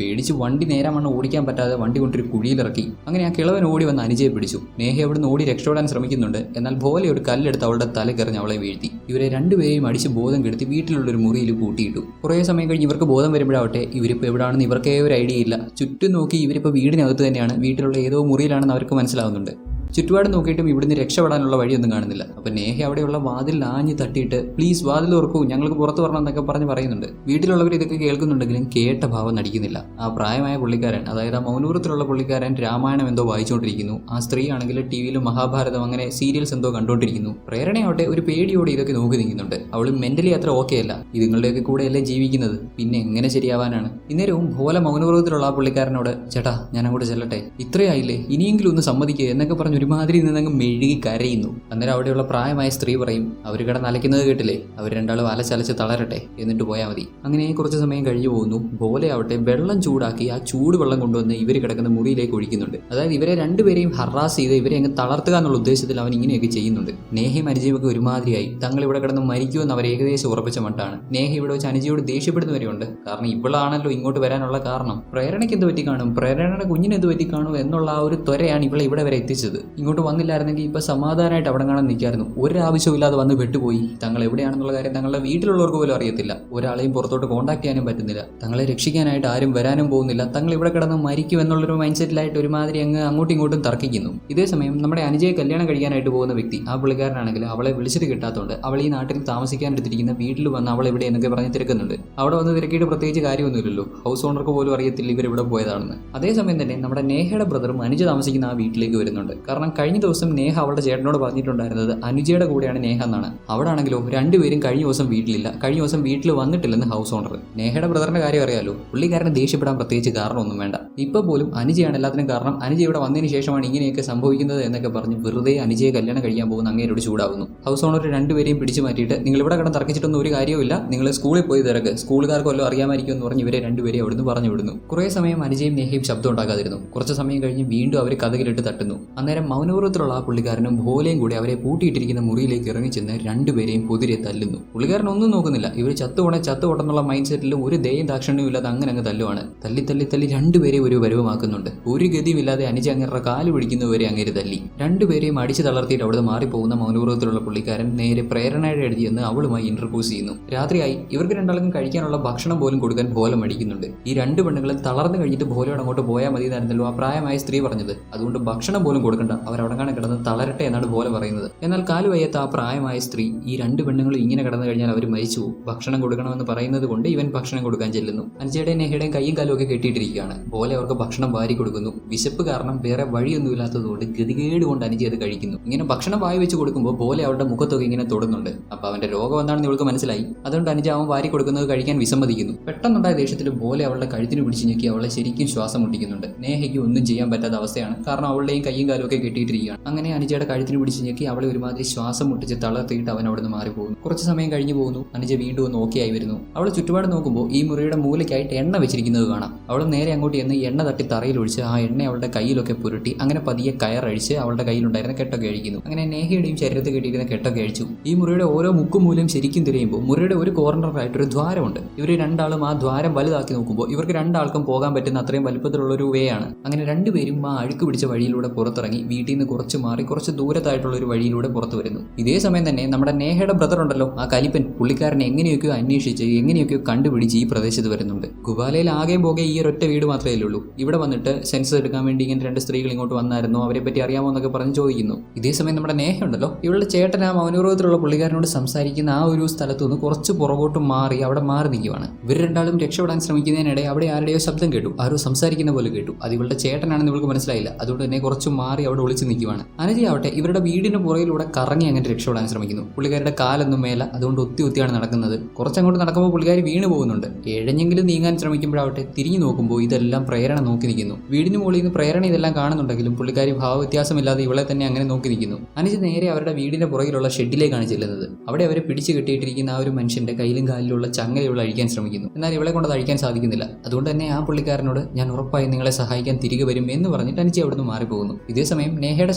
പേടിച്ചു വണ്ടി നേരമണ്ണം ഓടിക്കാൻ പറ്റാതെ വണ്ടി കൊണ്ടൊരു കുഴിയിലിറക്കി. അങ്ങനെ ആ കിളവൻ ഓടി വന്ന് അനുജയെ പിടിച്ചു. നേഹ അവിടുന്ന് ഓടി രക്ഷപ്പെടാൻ ശ്രമിക്കുന്നുണ്ട്. എന്നാൽ ഭോല ഒരു കല്ലെടുത്ത് അവളുടെ തലക്കെറിഞ്ഞ് അവളെ വീഴ്ത്തി. ഇവരെ രണ്ടുപേരെയും അടിച്ച് ബോധം കെടുത്തി വീട്ടിലുള്ളൊരു മുറിയിൽ കൂട്ടിയിട്ടു. കുറേ സമയം കഴിഞ്ഞ് ഇവർക്ക് ബോധം വരുമ്പോഴാവട്ടെ ഇവരിപ്പോൾ എവിടെയാണെന്ന് ഇവർക്കേ ഒരു ഐഡിയ ഇല്ല. ചുറ്റും നോക്കി ഇവരിപ്പോൾ വീടിനകത്ത് തന്നെയാണ്. വീട്ടിലുള്ള ഏതോ മുറിയിലാണെന്ന് അവർക്ക് മനസ്സിലാവുന്നുണ്ട്. ചുറ്റുപാട് നോക്കിയിട്ടും ഇവിടുന്ന് രക്ഷപ്പെടാനുള്ള വഴിയൊന്നും കാണുന്നില്ല. അപ്പോൾ നേഹ അവിടെയുള്ള വാതിൽ ആഞ്ഞ് തട്ടിയിട്ട് പ്ലീസ് വാതിൽ തുറക്കൂ, ഞങ്ങൾക്ക് പുറത്ത് വരണം എന്നൊക്കെ പറഞ്ഞ് പറയുന്നുണ്ട്. വീട്ടിലുള്ളവർ ഇതൊക്കെ കേൾക്കുന്നുണ്ടെങ്കിലും കേട്ട ഭാവം നടിക്കുന്നില്ല. ആ പ്രായമായ പുള്ളിക്കാരൻ, അതായത് ആ മൗനവ്രതത്തിലുള്ള പുള്ളിക്കാരൻ രാമായണം എന്തോ വായിച്ചുകൊണ്ടിരിക്കുന്നു. ആ സ്ത്രീ ആണെങ്കിൽ ടി വിയിലും മഹാഭാരതം അങ്ങനെ സീരിയൽസ് എന്തോ കണ്ടുകൊണ്ടിരിക്കുന്നു. പ്രേരണയാവട്ടെ ഒരു പേടിയോടെ ഇതൊക്കെ നോക്കി നിൽക്കുന്നുണ്ട്. അവൾ മെന്റലി അത്ര ഓക്കെ അല്ല. ഇതുങ്ങളുടെയൊക്കെ കൂടെ അല്ലേ ജീവിക്കുന്നത്, പിന്നെ എങ്ങനെ ശരിയാവാനാണ്? ഇന്നേരവും ഭോല മൗനവ്രതത്തിലുള്ള ആ പുള്ളിക്കാരനോട്, ചേട്ടാ ഞാൻ അങ്ങോട്ട് ചെല്ലട്ടെ, ഇത്രയായില്ലേ, ഇനിയെങ്കിലും ഒന്ന് സമ്മതിക്കുക എന്നൊക്കെ പറഞ്ഞ് ഒരുമാതിരി നിന്നങ്ങ് മെഴുകി കരയുന്നു. അന്നേരം അവിടെയുള്ള പ്രായമായ സ്ത്രീ പറയും, അവർ കിടന്ന് അലയ്ക്കുന്നത് കേട്ടില്ലേ, അവർ രണ്ടാളും അലച്ചലച്ച് തളരട്ടെ, എന്നിട്ട് പോയാൽ മതി. അങ്ങനെ കുറച്ച് സമയം കഴിഞ്ഞു പോകുന്നു. ഭോലയാവട്ടെ വെള്ളം ചൂടാക്കി ആ ചൂട് വെള്ളം കൊണ്ടുവന്ന് ഇവർ കിടക്കുന്ന മുറിയിലേക്ക് ഒഴിക്കുന്നുണ്ട്. അതായത് ഇവരെ രണ്ടുപേരെയും ഹറാസ് ചെയ്ത് ഇവരെ അങ്ങ് തളർത്തുക എന്നുള്ള ഉദ്ദേശത്തിൽ അവൻ ഇങ്ങനെയൊക്കെ ചെയ്യുന്നുണ്ട്. നേഹയും അനുജീവൊക്കെ ഒരുമാതിരിയായി. തങ്ങൾ ഇവിടെ കിടന്ന് മരിക്കുമെന്ന് അവർ ഏകദേശം ഉറപ്പിച്ച മട്ടാണ്. നേഹ ഇവിടെ വെച്ച് അനുജയോട് ദേഷ്യപ്പെടുന്നവരെയുണ്ട്. കാരണം ഇവളാണല്ലോ ഇങ്ങോട്ട് വരാനുള്ള കാരണം. പ്രേരണയ്ക്ക് എന്ത് പറ്റി കാണും, പ്രേരണയുടെ കുഞ്ഞിന് എന്ത് പറ്റി കാണും എന്നുള്ള ആ ഒരു ത്വരയാണ് ഇവളെ ഇവിടെ വരെ എത്തിച്ചത്. ഇങ്ങോട്ട് വന്നില്ലായിരുന്നെങ്കിൽ ഇപ്പൊ സമാധാനമായിട്ട് അവിടെ കാണാൻ നിൽക്കായിരുന്നു. ഒരാവശ്യമില്ലാതെ വന്ന് പെട്ടുപോയി. തങ്ങൾ എവിടെയാണെന്നുള്ള കാര്യം തങ്ങളുടെ വീട്ടിലുള്ളവർക്ക് പോലും അറിയത്തില്ല. ഒരാളെയും പുറത്തോട്ട് കോൺടാക്ട് ചെയ്യാനും പറ്റുന്നില്ല. തങ്ങളെ രക്ഷിക്കാനായിട്ട് ആരും വരാനും പോകുന്നില്ല. തങ്ങൾ ഇവിടെ കിടന്ന് മരിക്കും എന്നുള്ളൊരു മൈൻഡ് സെറ്റിലായിട്ട് ഒരുമാതിരി അങ്ങോട്ടും ഇങ്ങോട്ടും തർക്കിക്കുന്നു. ഇതേ സമയം നമ്മുടെ അനുജയെ കല്യാണം കഴിക്കാനായിട്ട് പോകുന്ന വ്യക്തി, ആ പുള്ളിക്കാരനാണെങ്കിൽ അവളെ വിളിച്ചിട്ട് കിട്ടാത്തതുകൊണ്ട് അവൾ ഈ നാട്ടിൽ താമസിക്കാൻ എടുത്തിരിക്കുന്ന വീട്ടിൽ വന്ന് അവൾ എവിടെ എന്നൊക്കെ പറഞ്ഞ് തിരക്കുന്നുണ്ട്. അവിടെ വന്ന് തിരക്കിയിട്ട് പ്രത്യേകിച്ച് കാര്യമൊന്നുമില്ലല്ലോ. ഹൗസ് ഓണർക്ക് പോലും അറിയത്തില്ല ഇവർ ഇവിടെ പോയതാണെന്ന്. അതേസമയം തന്നെ നമ്മുടെ നേഹയുടെ ബ്രദറും അനുജ താമസിക്കുന്ന ആ വീട്ടിലേക്ക് വരുന്നുണ്ട്. കാരണം കഴിഞ്ഞ ദിവസം നേഹ അവളുടെ ചേട്ടനോട് പറഞ്ഞിട്ടുണ്ടായിരുന്നത് അനുജയുടെ കൂടെയാണ് നേഹ എന്നാണ്. അവിടെ ആണെങ്കിലോ രണ്ടുപേരും കഴിഞ്ഞ ദിവസം വീട്ടിലില്ല. കഴിഞ്ഞ ദിവസം വീട്ടിൽ വന്നിട്ടില്ലെന്ന് ഹൗസ് ഓണർ. നേഹയുടെ ബ്രദറിന്റെ കാര്യം അറിയാലോ. പുള്ളിക്കാരനെ ദേഷ്യപ്പെടാൻ പ്രത്യേകിച്ച് കാരണമൊന്നും വേണ്ട. ഇപ്പൊ പോലും അനുജയാണ് എല്ലാത്തിനും കാരണം. അനുജ ഇവിടെ വന്നതിന് ശേഷമാണ് ഇങ്ങനെയൊക്കെ സംഭവിക്കുന്നത് എന്നൊക്കെ പറഞ്ഞ് വെറുതെ അനുജയെ കല്യാണം കഴിക്കാൻ പോകുന്ന അങ്ങേരോട് ചൂടാവുന്നു. ഹൗസ് ഓണർ രണ്ടുപേരെയും പിടിച്ചു മാറ്റിയിട്ട് നിങ്ങൾ ഇവിടെ കിടന്ന് തർക്കിച്ചിട്ടൊന്നും ഒരു കാര്യമില്ല, നിങ്ങൾ സ്കൂളിൽ പോയി തിരക്ക്, സ്കൂളുകാർക്ക് വല്ലതും അറിയാമായിരിക്കും എന്ന് പറഞ്ഞ് ഇവരെ രണ്ടുപേരെയും അവിടുന്ന് പറഞ്ഞു വിടുന്നു. കുറേ സമയം അനുജയും നേഹയും ശബ്ദം ഉണ്ടാക്കാതിരുന്നു. കുറച്ച് സമയം കഴിഞ്ഞ് വീണ്ടും അവർ കഥകിലിട്ട് തട്ടുന്നു. അന്നേരം മൗനവ്രതത്തിലുള്ള ആ പുള്ളിക്കാരനും ഭോലയും കൂടി അവരെ പൂട്ടിയിട്ടിരിക്കുന്ന മുറിയിലേക്ക് ഇറങ്ങിച്ചെന്ന് രണ്ടുപേരെയും കുതിരെ തല്ലുന്നു. പുള്ളിക്കാരൻ ഒന്നും നോക്കുന്നില്ല, ഇവർ ചത്തുപോട്ടെന്നുള്ള മൈൻഡ് സെറ്റിൽ ഒരു ദയും ദാക്ഷിണ്യവും ഇല്ലാതെ അങ്ങനെ അങ്ങ് തല്ലുവാണ്. തല്ലി രണ്ടുപേരെയും ഒരു പരുവമാക്കുന്നുണ്ട്. ഒരു ഗതിയുമില്ലാതെ അനുജ അങ്ങേരുടെ കാല് പിടിക്കുന്നവരെ അങ്ങേര് തല്ലി. രണ്ടുപേരെയും അടിച്ചു തളർത്തിയിട്ട് അവിടെ മാറിപ്പോകുന്ന മൗനവ്രതത്തിലുള്ള പുള്ളിക്കാരൻ നേരെ പ്രേരണയുടെ അടുത്ത് ചെന്ന് അവളുമായി ഇന്റർപോസ് ചെയ്യുന്നു. രാത്രിയായി. ഇവർക്ക് രണ്ടാൾക്കും കഴിക്കാനുള്ള ഭക്ഷണം പോലും കൊടുക്കാൻ ഭോല മടിക്കുന്നുണ്ട്. ഈ രണ്ട് പെണ്ണുങ്ങളും തളർന്നു കഴിഞ്ഞിട്ട് ഭോലയോട് അങ്ങോട്ട് പോയാൽ മതി എന്നായിരുന്നല്ലോ ആ പ്രായമായ സ്ത്രീ പറഞ്ഞത്. അതുകൊണ്ട് ഭക്ഷണം പോലും കൊടുക്കണ്ട, അവരവിടെങ്ങാണ് കിടന്ന് തളരട്ടെ എന്നാണ് ഭോല പറയുന്നത്. എന്നാൽ കാല് വയ്യാത്ത ആ പ്രായമായ സ്ത്രീ ഈ രണ്ട് പെണ്ണുങ്ങളും ഇങ്ങനെ കിടന്നു കഴിഞ്ഞാൽ അവർ മരിച്ചു പോകും, ഭക്ഷണം കൊടുക്കണമെന്ന് പറയുന്നത് കൊണ്ട് ഇവൻ ഭക്ഷണം കൊടുക്കാൻ ചെല്ലുന്നു. അനുജയുടെയും നെഹയുടെയും കൈയും കാലും ഒക്കെ കെട്ടിയിട്ടിരിക്കുകയാണ്. ഭോല അവർക്ക് ഭക്ഷണം വാരി കൊടുക്കുന്നു. വിശപ്പ് കാരണം വേറെ വഴിയൊന്നും ഇല്ലാത്തതുകൊണ്ട് ഗതികേട് കൊണ്ട് അനുജ അത് കഴിക്കുന്നു. ഇങ്ങനെ ഭക്ഷണം വായി വെച്ച് കൊടുക്കുമ്പോൾ ഭോല അവരുടെ മുഖത്തൊക്കെ ഇങ്ങനെ തൊടുന്നുണ്ട്. അപ്പൊ അവന്റെ രോഗം എന്താണെന്ന് ഇവൾക്ക് മനസ്സിലായി. അതുകൊണ്ട് അനുജ അവൻ വാരി കൊടുക്കുന്നത് കഴിക്കാൻ വിസമ്മതിക്കുന്നു. പെട്ടെന്നുണ്ടായ ദേഷ്യത്തിൽ ഭോല അവളുടെ കഴുത്തിന് പിടിച്ച് ഞെക്കി അവളെ ശരിക്കും ശ്വാസം മുട്ടിക്കുന്നുണ്ട്. നേഹയ്ക്ക് ഒന്നും ചെയ്യാൻ പറ്റാത്ത അവസ്ഥയാണ്, കാരണം അവളുടെയും കൈയും കാലും ഒക്കെ കെട്ടിയിട്ടിരിക്കുകയാണ്. അങ്ങനെ അനുജയുടെ കഴുത്തിന് പിടിച്ച് ഞെക്കി അവളെ ഒരുമാതിരി ശ്വാസം മുട്ടിച്ച് തളർത്തിയിട്ട് അവൻ അവിടെ നിന്ന് മാറിപ്പോകുന്നു. കുറച്ച് സമയം കഴിഞ്ഞു പോകുന്നു. അനുജ വീണ്ടും ഒന്ന് ഓക്കെ ആയി വരുന്നു. അവൾ ചുറ്റുപാട് നോക്കുമ്പോൾ ഈ മുറിയുടെ മൂലയ്ക്കായിട്ട് എണ്ണ വെച്ചിരിക്കുന്നത് കാണാം. അവൾ നേരെ അങ്ങോട്ട് ചെന്ന് എണ്ണ തട്ടി തറയിൽ ഒഴിച്ച് ആ എണ്ണ അവളുടെ കയ്യിലൊക്കെ പുരട്ടി അങ്ങനെ പതിയെ കയറഴിച്ച് അവളുടെ കയ്യിലുണ്ടായിരുന്ന കെട്ടൊക്കെ അഴിക്കുന്നു. അങ്ങനെ നേഹയുടെയും ശരീരത്തിൽ കെട്ടിയിരുന്ന കെട്ടൊക്കെ അഴിച്ചു. ഈ മുറിയുടെ ഓരോ മുക്കും മൂലം ശരിക്കും തിരയുമ്പോൾ മുറിയുടെ ഒരു കോർണറായിട്ടൊരു ദ്വാരമുണ്ട്. ഇവർ രണ്ടാളും ആ ദ്വാരം വലുതാക്കി നോക്കുമ്പോൾ ഇവർക്ക് രണ്ടാൾക്കും പോകാൻ പറ്റുന്ന അത്രയും വലുപ്പത്തിലുള്ള ഒരു വേ ആണ്. അങ്ങനെ രണ്ടുപേരും ആ അഴുക്ക് പിടിച്ച വഴിയിലൂടെ പുറത്തിറങ്ങി വീട്ടിൽ നിന്ന് കുറച്ച് മാറി കുറച്ച് ദൂരത്തായിട്ടുള്ള ഒരു വഴിയിലൂടെ പുറത്തു വരുന്നു. ഇതേ സമയം തന്നെ നമ്മുടെ നേഹയുടെ ബ്രദർ ഉണ്ടല്ലോ, ആ കലിപ്പൻ, പുള്ളിക്കാരനെ എങ്ങനെയൊക്കെയോ അന്വേഷിച്ച് എങ്ങനെയൊക്കെയോ കണ്ടുപിടിച്ച് ഈ പ്രദേശത്ത് വരുന്നുണ്ട്. ഗുവാലയിൽ ആകെ പോകെ ഈ ഒരൊറ്റ വീട് മാത്രമേ ഉള്ളൂ. ഇവിടെ വന്നിട്ട് സെൻസസ് എടുക്കാൻ വേണ്ടി ഇങ്ങനെ രണ്ട് സ്ത്രീകൾ ഇങ്ങോട്ട് വന്നായിരുന്നു, അവരെ പറ്റി അറിയാമോ എന്നൊക്കെ പറഞ്ഞ് ചോദിക്കുന്നു. ഇതേ സമയം നമ്മുടെ നേഹ ഉണ്ടല്ലോ, ഇവളുടെ ചേട്ടൻ ആ മൗനവ്രതത്തിലുള്ള പുള്ളിക്കാരനോട് സംസാരിക്കുന്ന ആ ഒരു സ്ഥലത്തു നിന്ന് കുറച്ച് പുറകോട്ട് മാറി അവിടെ മാറി നിൽക്കുവാണ്. ഇവർ രണ്ടാളും രക്ഷപ്പെടാൻ ശ്രമിക്കുന്നതിനിടെ അവിടെ ആരുടെയോ ശബ്ദം കേട്ടു, ആരോ സംസാരിക്കുന്ന പോലെ കേട്ടു. അത് ഇവളുടെ ചേട്ടനാണെന്ന് ഇവൾക്ക് മനസ്സിലായില്ല. അതുകൊണ്ട് തന്നെ കുറച്ച് മാറി അവിടെ ഒളിച്ച് നിൽക്കുവാണ്. അനുജയാവട്ടെ ഇവരുടെ വീടിന് പുറകിലൂടെ കറങ്ങി അങ്ങനെ രക്ഷപ്പെടാൻ ശ്രമിക്കുന്നു. പുള്ളിക്കാരുടെ കാലൊന്നും മേല, അതുകൊണ്ട് ഒത്തിയാണ് നടക്കുന്നത്. കുറച്ചങ്ങോട്ട് നടക്കുമ്പോൾ പുള്ളിക്കാരി വീണ് പോകുന്നുണ്ട്. എഴഞ്ഞെങ്കിലും നീങ്ങാൻ ശ്രമിക്കുമ്പോഴാവട്ടെ തിരിഞ്ഞു നോക്കുമ്പോൾ ഇതെല്ലാം പ്രേരണ നോക്കി നിൽക്കുന്നു. വീടിന് മുകളിൽ നിന്ന് പ്രേരണ ഇതെല്ലാം കാണുന്നുണ്ടെങ്കിലും പുള്ളിക്കാരി ഭാവവ്യത്യാസമില്ലാതെ ഇവളെ തന്നെ അങ്ങനെ നോക്കി നിൽക്കുന്നു. അനുജ നേരെ അവരുടെ വീടിന്റെ പുറകിലുള്ള ഷെഡിലേക്കാണ് ചെല്ലുന്നത്. അവിടെ അവരെ പിടിച്ചു കെട്ടിയിട്ടിരിക്കുന്ന ആ ഒരു മനുഷ്യന്റെ കയ്യിലും കാലിലുള്ള ചങ്ങല ഇവൾ അഴിക്കാൻ ശ്രമിക്കുന്നു. എന്നാൽ ഇവളെ കൊണ്ട് അത് അഴിക്കാൻ സാധിക്കുന്നില്ല. അതുകൊണ്ട് തന്നെ ആ പുള്ളിക്കാരനോട് ഞാൻ ഉറപ്പായും നിങ്ങളെ സഹായിക്കാൻ തിരികെ വരും എന്ന് പറഞ്ഞിട്ട് അനുജ അവിടുന്ന് മാറിപ്പോകുന്നു. ഇതേസമയം നേഹയുടെ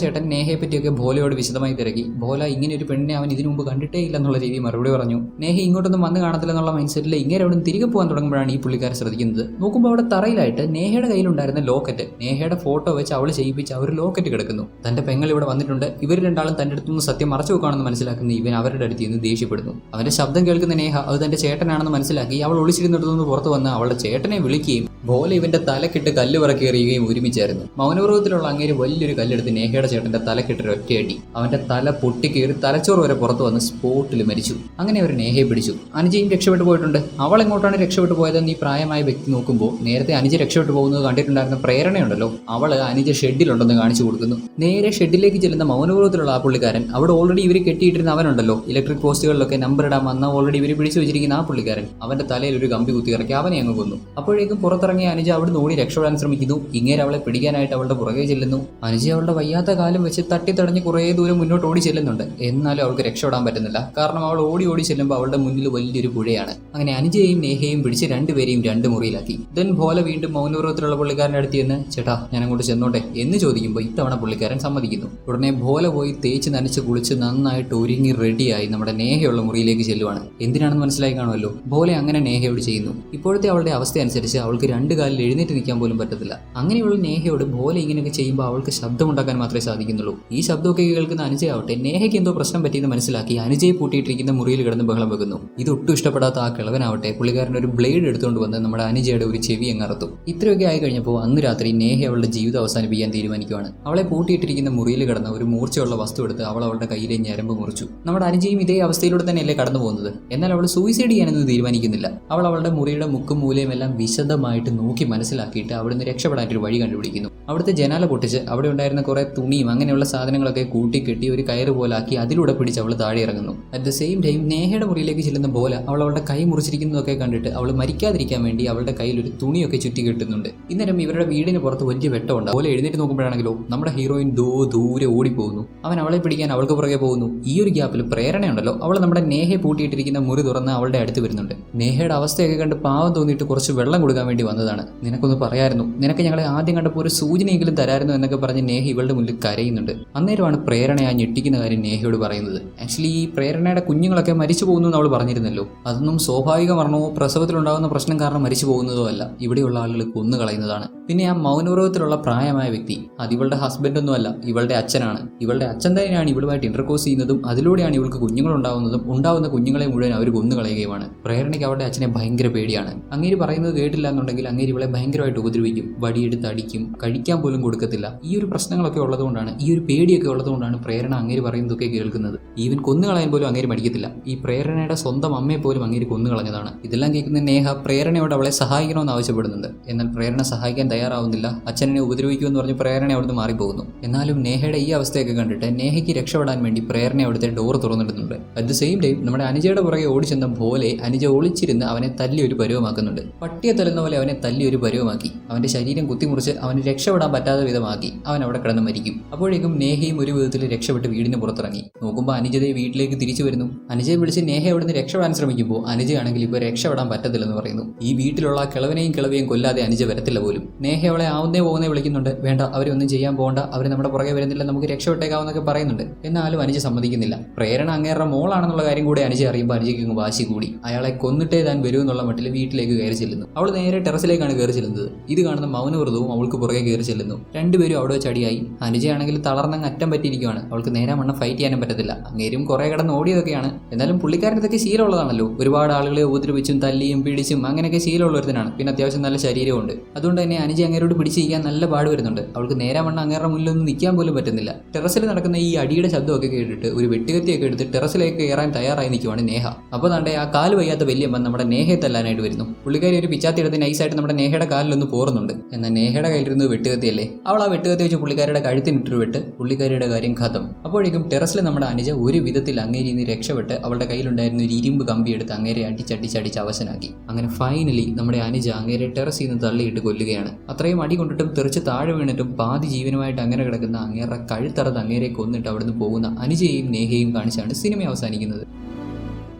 ചേട്ടൻ നേഹയെ പറ്റിയൊക്കെ ഭോലയോട് വിശദമായി തിരക്കി. ഭോല ഇങ്ങനെ ഒരു പെണ്ണിനെ അവൻ ഇതിനു മുമ്പ് കണ്ടിട്ടേ ഇല്ല എന്നുള്ള രീതി മറുപടി പറഞ്ഞു. നേഹ ഇങ്ങോട്ടൊന്നും വന്ന് കാണത്തില്ലെന്നുള്ള മൈൻഡ് സെറ്റിൽ ഇങ്ങനെ അവിടെ തിരികെ പോകാൻ തുടങ്ങുമ്പോഴാണ് ഈ പുള്ളിക്കാരൻ ശ്രദ്ധിക്കുന്നത്. നോക്കുമ്പോൾ അവിടെ തറയിലായിട്ട് നേഹയുടെ കയ്യിലുണ്ടായിരുന്ന ലോക്കറ്റ്, നേഹയുടെ ഫോട്ടോ വെച്ച് അവൾ ചെയ്യിപ്പിച്ച ആ ഒരു ലോക്കറ്റ് കിടക്കുന്നു. തന്റെ പെങ്ങൾ ഇവിടെ വന്നിട്ടുണ്ട്, ഇവർ രണ്ടാളും തന്റെ അടുത്തുനിന്ന് സത്യം മറച്ചു വെക്കുകയാണെന്ന് മനസ്സിലാക്കുന്ന ഇവൻ അവരുടെ അടുത്ത് നിന്ന് ദേഷ്യപ്പെടുന്നു. അവന്റെ ശബ്ദം കേൾക്കുന്ന നേഹ അത് തന്റെ ചേട്ടനാണെന്ന് മനസ്സിലാക്കി അവൾ ഒളിച്ചിരുന്നിടത്തുനിന്ന് പുറത്ത് വന്ന് അവളുടെ ചേട്ടനെ വിളിക്കുകയും ഭോല ഇവന്റെ തലക്കിട്ട് കല്ല് പറക്കി എറിയുകയും ഒരുമിച്ചായിരുന്നു. മൗനവ്രതത്തിലുള്ള അങ്ങേര് വലിയൊരു കല്ലെടുത്ത് നേഹയുടെ ചേട്ടന്റെ തലക്കിട്ട് ഒറ്റയടി അവന്റെ തല പൊട്ടിക്കേറി തലച്ചോറ് വരെ പുറത്തു വന്ന് സ്പോട്ടിൽ മരിച്ചു. അങ്ങനെ അവർ നേഹയെ പിടിച്ചു. അനുജയും രക്ഷപ്പെട്ടു പോയിട്ടുണ്ട്. അവൾ എങ്ങോട്ടാണ് രക്ഷപ്പെട്ടു പോയതെന്ന് ഈ പ്രായമായ വ്യക്തി നോക്കുമ്പോൾ നേരത്തെ അനുജ രക്ഷപ്പെട്ടു പോകുന്നത് കണ്ടിട്ടുണ്ടായിരുന്ന പ്രേരണയുണ്ടല്ലോ, അവള് അനുജ ഷെഡിലുണ്ടെന്ന് കാണിച്ചു കൊടുക്കുന്നു. നേരെ ഷെഡിലേക്ക് ചെല്ലുന്ന മൗനവ്രതത്തിലുള്ള ആ പുള്ളിക്കാരൻ, അവിടെ ഓൾറെഡി ഇവർ കെട്ടിയിട്ടിരുന്ന അവനുണ്ടല്ലോ, ഇലക്ട്രിക് പോസ്റ്റുകളിലൊക്കെ നമ്പർ ഇടാൻ വന്ന ഓൾറെഡി ഇവർ പിടിച്ചു വെച്ചിരിക്കുന്ന ആ പുള്ളിക്കാരൻ, അവന്റെ തലയിൽ ഒരു കമ്പി കുത്തിയിറക്കി അവനെ അങ്ങ് കൊന്നു. അപ്പോഴേക്കും പുറത്തിറങ്ങിയ അനുജ അവിടെ ഓടി രക്ഷപ്പെടാൻ ശ്രമിക്കുന്നു. ഇങ്ങനെ അവളെ പിടിക്കാനായിട്ട് അവളുടെ പുറകെ ചെല്ലുന്നു. അനുജ അവളുടെ വയ്യാത്ത കാലം വെച്ച് തട്ടിത്തടഞ്ഞ് കുറേ ദൂരം മുന്നോട്ട് ഓടി ചെല്ലുന്നുണ്ട്. എന്നാലും അവൾക്ക് രക്ഷപ്പെടാൻ പറ്റുന്നില്ല. കാരണം അവൾ ഓടി ചെല്ലുമ്പോൾ അവളുടെ മുന്നിൽ വലിയൊരു പുഴയാണ്. അങ്ങനെ അനുജയെയും നേഹയും പിടിച്ച് രണ്ടുപേരെയും രണ്ട് മുറിയിലാക്കി. ദെൻ ഭോല വീണ്ടും മൗനവ്രതത്തിലുള്ള പുള്ളിക്കാരൻ്റെ അടുത്ത് ചെന്ന് ചേട്ടാ ഞാൻ അങ്ങോട്ട് ചെന്നോട്ടെ എന്ന് ചോദിക്കുമ്പോൾ ഇത്തവണ പുള്ളിക്കാരൻ സമ്മതിക്കുന്നു. ഉടനെ ഭോല പോയി തേച്ച് നനച്ച് കുളിച്ച് നന്നായിട്ട് ഒരുങ്ങി റെഡിയായി നമ്മുടെ നേഹയുള്ള മുറിയിലേക്ക് ചെല്ലുവാണ്. എന്തിനാണെന്ന് മനസ്സിലായി കാണുമല്ലോ. ഭോല അങ്ങനെ നേഹയോട് ചെയ്യുന്നു. ഇപ്പോഴത്തെ അവളുടെ അവസ്ഥ അനുസരിച്ച് അവൾക്ക് രണ്ട് കാലിൽ എഴുന്നേറ്റ് നിൽക്കാൻ പോലും പറ്റത്തില്ല. അങ്ങനെയുള്ള നേഹയോട് ഭോല ഇങ്ങനെയൊക്കെ ചെയ്യുമ്പോൾ അവൾക്ക് ശബ്ദമുണ്ടാക്കാൻ മാത്രമേ സാധിക്കുന്നുള്ളൂ. ഈ ശബ്ദമൊക്കെ കേൾക്കുന്ന അനുജയാവട്ടെ നേഹയ്ക്ക് എന്തോ പ്രശ്നം പറ്റിയെന്ന് മനസ്സിലാക്കി അനുജയെ പൂട്ടിയിട്ടിരിക്കുന്ന മുറിയിൽ കിടന്ന് ബഹളം വെക്കുന്നു. ഇതൊട്ടും ഇഷ്ടപ്പെടാത്ത ആ കിളവനാവട്ടെ പുള്ളിക്കാരൻ ഒരു ബ്ലേഡ് എടുത്തുകൊണ്ട് വന്ന് നമ്മുടെ അനുജയുടെ ഒരു ചെവി അങ്ങറുത്തു. ഇത്രയൊക്കെ ആയി കഴിഞ്ഞപ്പോൾ അന്ന് രാത്രി നേഹ അവളുടെ ജീവിതം അവസാനിപ്പിക്കാൻ തീരുമാനിക്കുകയാണ്. അവളെ പൂട്ടിയിട്ടിരിക്കുന്ന മുറിയിൽ കിടന്ന ഒരു മൂർച്ചയുള്ള വസ്തു എടുത്ത് അവൾ അവളുടെ കയ്യിലെ ഞരമ്പ് മുറിച്ചു. നമ്മുടെ അനുജയും ഇതേ അവസ്ഥയിലൂടെ തന്നെയല്ലേ കടന്നു പോകുന്നത്. എന്നാൽ അവൾ സൂയിസൈഡ് ചെയ്യാനൊന്നും തീരുമാനിക്കുന്നില്ല. അവൾ അവളുടെ മുറിയുടെ മുക്കും മൂലയും എല്ലാം വിശദമായിട്ട് നോക്കി മനസ്സിലാക്കിയിട്ട് അവിടുന്ന് രക്ഷപ്പെടാനൊരു വഴി കണ്ടുപിടിക്കുന്നു. അവിടുത്തെ ജനാല പൊട്ടിച്ച് അവിടെ ഉണ്ടായിരുന്ന കുറെ തുണിയും അങ്ങനെയുള്ള സാധനങ്ങളൊക്കെ കൂട്ടിക്കെട്ടി ഒരു കയറ് പോലാക്കി അതിലൂടെ പിടിച്ച് അവൾ താഴെ ഇറങ്ങുന്നു. അറ്റ് ദ സെയിം ടൈം നേഹയുടെ മുറിയിലേക്ക് ചെല്ലുന്ന ഭോല അവളുടെ കൈ മുറിച്ചിരിക്കുന്നതൊക്കെ കണ്ടിട്ട് അവൾ മരിക്കാതിരിക്കാൻ വേണ്ടി അവളുടെ കയ്യിൽ ഒരു തുണിയൊക്കെ ചുറ്റി കെട്ടുന്നുണ്ട്. ഇന്നേരം ഇവരുടെ വീടിന് പുറത്ത് വലിയ വെട്ടമുണ്ട്. ഭോല എഴുന്നേറ്റ് നോക്കുമ്പോഴാണെങ്കിലോ നമ്മുടെ ഹീറോയിൻ ദൂരെ ഓടിപ്പോകുന്നു. അവൻ അവളെ പിടിക്കാൻ അവൾക്ക് പുറകെ പോകുന്നു. ഈ ഒരു ഗ്യാപ്പിൽ പ്രേരണയുണ്ടല്ലോ, അവൾ നമ്മുടെ നേഹയെ പൂട്ടിയിട്ടിരിക്കുന്ന മുറി തുറന്ന് അവളുടെ അടുത്ത് വരുന്നുണ്ട്. നേഹയുടെ അവസ്ഥയൊക്കെ കണ്ട് പാവം തോന്നിയിട്ട് കുറച്ച് വെള്ളം കൊടുക്കാൻ വേണ്ടി വന്നതാണ്. നിനക്കൊന്ന് പറയായിരുന്നു, നിനക്ക് ഞങ്ങളെ ആദ്യം കണ്ടപ്പോൾ ഒരു സൂചനയെങ്കിലും തരായിരുന്നു എന്നൊക്കെ പറഞ്ഞ് നേഹ ഇവളുടെ മുന്നിൽ കരയുന്നുണ്ട്. അന്നേരമാണ് പ്രേരണ ആ ഞെട്ടിക്കുന്ന കാര്യം നേഹയോട് പറയുന്നത്. ആക്ച്വലി ഈ പ്രേരണയുടെ കുഞ്ഞുങ്ങളൊക്കെ മരിച്ചു പോകുന്നു എന്ന് അവൾ പറഞ്ഞിരുന്നല്ലോ. അതൊന്നും സ്വാഭാവിക മരണമോ പ്രസവത്തിലുണ്ടാകുന്ന പ്രശ്നം കാരണം മരിച്ചു പോകുന്നതോ അല്ല, ഇവിടെയുള്ള ആളുകൾ കൊന്നു കളയുന്നതാണ്. പിന്നെ ആ മൗനവ്രതത്തിലുള്ള പ്രായമായ വ്യക്തി അത് ഇവളുടെ ഹസ്ബൻഡൊന്നും അല്ല, ഇവളുടെ അച്ഛനാണ്. ഇവളുടെ അച്ഛൻ തന്നെയാണ് ഇവളുമായിട്ട് ഇന്റർകോഴ്സ് ചെയ്യുന്നതും അതിലൂടെയാണ് ഇവൾക്ക് കുഞ്ഞുങ്ങൾ ഉണ്ടാവുന്നതും ഉണ്ടാവുന്ന കുഞ്ഞുങ്ങളെ മുഴുവൻ അവർ കൊന്നു കളയുകയുമാണ്. പ്രേരണയ്ക്ക് അവളുടെ അച്ഛനെ ഭയങ്കര പേടിയാണ്. അങ്ങേര് പറയുന്നത് കേട്ടില്ല എന്നുണ്ടെങ്കിൽ അങ്ങേര് ഇവളെ ഭയങ്കരമായിട്ട് ഉപദ്രവിക്കും, വടിയെടുത്ത് അടിക്കും, കഴിക്കാൻ പോലും കൊടുക്കത്തില്ല. ഈ ഒരു പ്രശ്നങ്ങളൊക്കെ ഉള്ളതുകൊണ്ടാണ്, ഈ ഒരു പേടിയൊക്കെ ഉള്ളതുകൊണ്ടാണ് പ്രേരണ അങ്ങേര് പറയുന്നതൊക്കെ കേൾക്കുന്നത്. ഈവൻ കൊന്നുകളയാൻ പോലും അങ്ങേര് മടിക്കത്തില്ല. ഈ പ്രേരണയുടെ സ്വന്തം അമ്മയെ പോലും അങ്ങേര് കൊന്നുകളഞ്ഞതാണ്. ഇതെല്ലാം കേൾക്കുന്ന നേഹ പ്രേരണയോട് അവളെ സഹായിക്കണമെന്ന് ആവശ്യപ്പെടുന്നുണ്ട്. എന്നാൽ പ്രേരണ സഹായിക്കാൻ തയ്യാറാവുന്നില്ല. അച്ഛനെ ഉപദ്രവിക്കുമെന്ന് പറഞ്ഞ് പ്രേരണ അവിടുന്ന് മാറിപ്പോകുന്നു. എന്നാലും നേഹയുടെ ഈ അവസ്ഥയൊക്കെ കണ്ടിട്ട് നേഹയ്ക്ക് രക്ഷപ്പെടാൻ വേണ്ടി പ്രേരണ അവിടുത്തെ ഡോർ തുറന്നിടുന്നുണ്ട്. അറ്റ് ദ സെയിം ടൈം നമ്മുടെ അനുജയുടെ പുറകെ ഓടിച്ചെന്ന പോലെ അനുജ ഒളിച്ചിരുന്ന് അവനെ തല്ലി ഒരു പരുവമാക്കുന്നുണ്ട്. പട്ടിയെ തല്ലുന്ന പോലെ അവനെ തല്ലി ഒരു പരുവമാക്കി അവന്റെ ശരീരം കുത്തിമുറിച്ച് അവന് രക്ഷപ്പെടാൻ പറ്റാത്ത വിധമാക്കി അവൻ അവിടെ കിടന്ന് മരിക്കും. അപ്പോഴേക്കും നേഹയും ഒരു വിധത്തിൽ രക്ഷപ്പെട്ട് വീടിന് പുറത്തിറങ്ങി. നോക്കുമ്പോൾ അനുജയെ വീട്ടിലേക്ക് തിരിച്ചു വരുന്നു. അനുജയെ വിളിച്ച് നേഹ അവിടുന്ന് രക്ഷപ്പെടാൻ ശ്രമിക്കുമ്പോൾ അനുജയാണെങ്കിൽ ഇപ്പോൾ രക്ഷപ്പെടാൻ പറ്റത്തില്ലെന്ന് പറയുന്നു. ഈ വീട്ടിലുള്ള കിളവനെയും കിളവയും കൊല്ലാതെ അനുജ വരത്തില്ല പോലും. നേഹ അവളെ ആവുന്നേ പോകുന്നേ വിളിക്കുന്നുണ്ട്. വേണ്ട, അവരൊന്നും ചെയ്യാൻ പോകണ്ട, അവർ നമ്മുടെ പുറകെ വരുന്നില്ല, നമുക്ക് രക്ഷപ്പെട്ടേക്കാവുന്നൊക്കെ പറയുന്നുണ്ട്. എന്നാലും അനുജ സമ്മതിക്കുന്നില്ല. പ്രേരണ അങ്ങേറെ മോളാണെന്നുള്ള കാര്യം കൂടെ അനുജ അറിയുമ്പോൾ അനുജയ്ക്ക് വാശി കൂടി. അയാളെ കൊന്നിട്ടേ താൻ വരുമെന്നുള്ള മട്ടിൽ വീട്ടിലേക്ക് കയറി ചെല്ലുന്നു. അവൾ നേരെ ടെറസിലേക്കാണ് കയറി ചെല്ലുന്നത്. ഇത് കാണുന്ന മൗനവ്രതവും അവൾക്ക് പുറകെ കയറി ചെല്ലുന്നു. രണ്ടുപേരും അവിടെ വെച്ച് അടിയായി. അനുജയാണെങ്കിൽ തളർന്നങ്ങ് അറ്റം പറ്റിയിരിക്കുകയാണ്. അവൾക്ക് നേരെ മണ്ണം ഫൈറ്റ് ചെയ്യാനും പറ്റത്തില്ല. അങ്ങേരും കുറെ കിടന്ന് ഓടിയതൊക്കെയാണ്. എന്നാലും പുള്ളിക്കാരൻ ഇതൊക്കെ ശീലമുള്ളതാണല്ലോ. ഒരുപാട് ആളുകളെ ഉപദ്രവിച്ചും തല്ലിയും പിടിച്ചും അങ്ങനെയൊക്കെ ശീലമുള്ള ഒരുത്തനാണ്. പിന്നെ അത്യാവശ്യം നല്ല ശരീരമുണ്ട്. അതുകൊണ്ട് തന്നെ അനുജ അങ്ങേരോട് പിടിച്ചിരിക്കാൻ നല്ല പാട് വരുന്നുണ്ട്. അവൾക്ക് നേരെ മണ്ണം അങ്ങേരുടെ മുന്നിലൊന്നും നിൽക്കാൻ പോലും പറ്റുന്നില്ല. ടെറസിൽ നടക്കുന്ന ഈ അടിയുടെ ശബ്ദമൊക്കെ കേട്ടിട്ട് ഒരു വെട്ടുകത്തിയൊക്കെ എടുത്ത് ടെറസിലേക്ക് കയറാൻ തയ്യാറായി നിൽക്കുവാണ് നേഹ. അപ്പോൾ തന്റെ ആ കാല് വയ്യാത്ത വല്യമ്മ നമ്മുടെ നേഹയെ തല്ലാനായിട്ട് വരുന്നു. പുള്ളിക്കാരി ഒരു പിച്ചാത്തി എടുത്ത് നൈസായിട്ട് നമ്മുടെ നേഹയുടെ കാലിലൊന്ന് പോറുന്നുണ്ട്. എന്നാൽ നേഹയുടെ കയ്യിലിരുന്ന് വെട്ടുകത്തിയല്ലേ. അവൾ ആ വെട്ടുകത്തി വെച്ച് പുള്ളിക്കാരിയുടെ കഴുത്തിനിട്ടൊരു വെട്ട്. പുള്ളിക്കാരിയുടെ കാര്യം ഖതം. അപ്പോഴേക്കും ടെറസിൽ നമ്മുടെ അനുജ ഒരു വിധത്തിൽ അങ്ങേരി നിന്ന് രക്ഷപ്പെട്ട് അവളുടെ കയ്യിലുണ്ടായിരുന്ന ഒരു ഇരുമ്പ് കമ്പി എടുത്ത് അങ്ങേരെ അടിച്ചടിച്ചടിച്ച് അവശനാക്കി. അങ്ങനെ ഫൈനലി നമ്മുടെ അനുജ അങ്ങേരെ ടെറസിൽ നിന്ന് തള്ളിയിട്ട് കൊല്ലുകയാണ്. അത്രയും അടി കൊണ്ടിട്ടും തെറിച്ച് താഴെ വീണിട്ടും പാതി ജീവനുമായിട്ട് അങ്ങനെ കിടക്കുന്ന അങ്ങേരുടെ കഴുത്തറത്ത് അങ്ങേരെ കൊന്നിട്ട് അവിടുന്ന് പോകുന്ന അനുജയെയും നേഹയും കാണിച്ചാണ് സിനിമ അവസാനിക്കുന്നത്.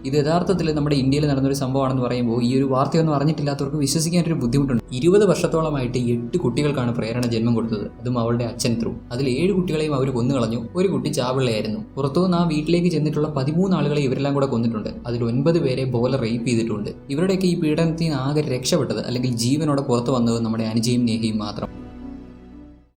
ഇത് യഥാർത്ഥത്തിൽ നമ്മുടെ ഇന്ത്യയിൽ നടന്നൊരു സംഭവമാണെന്ന് പറയുമ്പോൾ ഈ ഒരു വാർത്തയൊന്നും അറിഞ്ഞിട്ടില്ലാത്തവർക്ക് വിശ്വസിക്കാനൊരു ബുദ്ധിമുട്ടുണ്ട്. 20 വർഷത്തോളമായിട്ട് 8 കുട്ടികൾക്കാണ് പ്രേരണ ജന്മം കൊടുത്തത്. അതും അവളുടെ അച്ഛൻ ത്രൂ. അതിൽ 7 കുട്ടികളെയും അവർ കൊന്നുകളഞ്ഞു. ഒരു കുട്ടി ചാവിള്ളയായിരുന്നു. പുറത്തുനിന്ന് ആ വീട്ടിലേക്ക് ചെന്നിട്ടുള്ള 13 ആളുകളെ ഇവരെല്ലാം കൂടെ കൊന്നിട്ടുണ്ട്. അതിൽ 9 പേരെ പോലെ റേപ്പ് ചെയ്തിട്ടുണ്ട്. ഇവരുടെയൊക്കെ ഈ പീഡനത്തിൽ നിന്ന് ആകെ രക്ഷപ്പെട്ടത് അല്ലെങ്കിൽ ജീവനോടെ പുറത്തു വന്നത് നമ്മുടെ അനുജയും നേഹയും മാത്രം.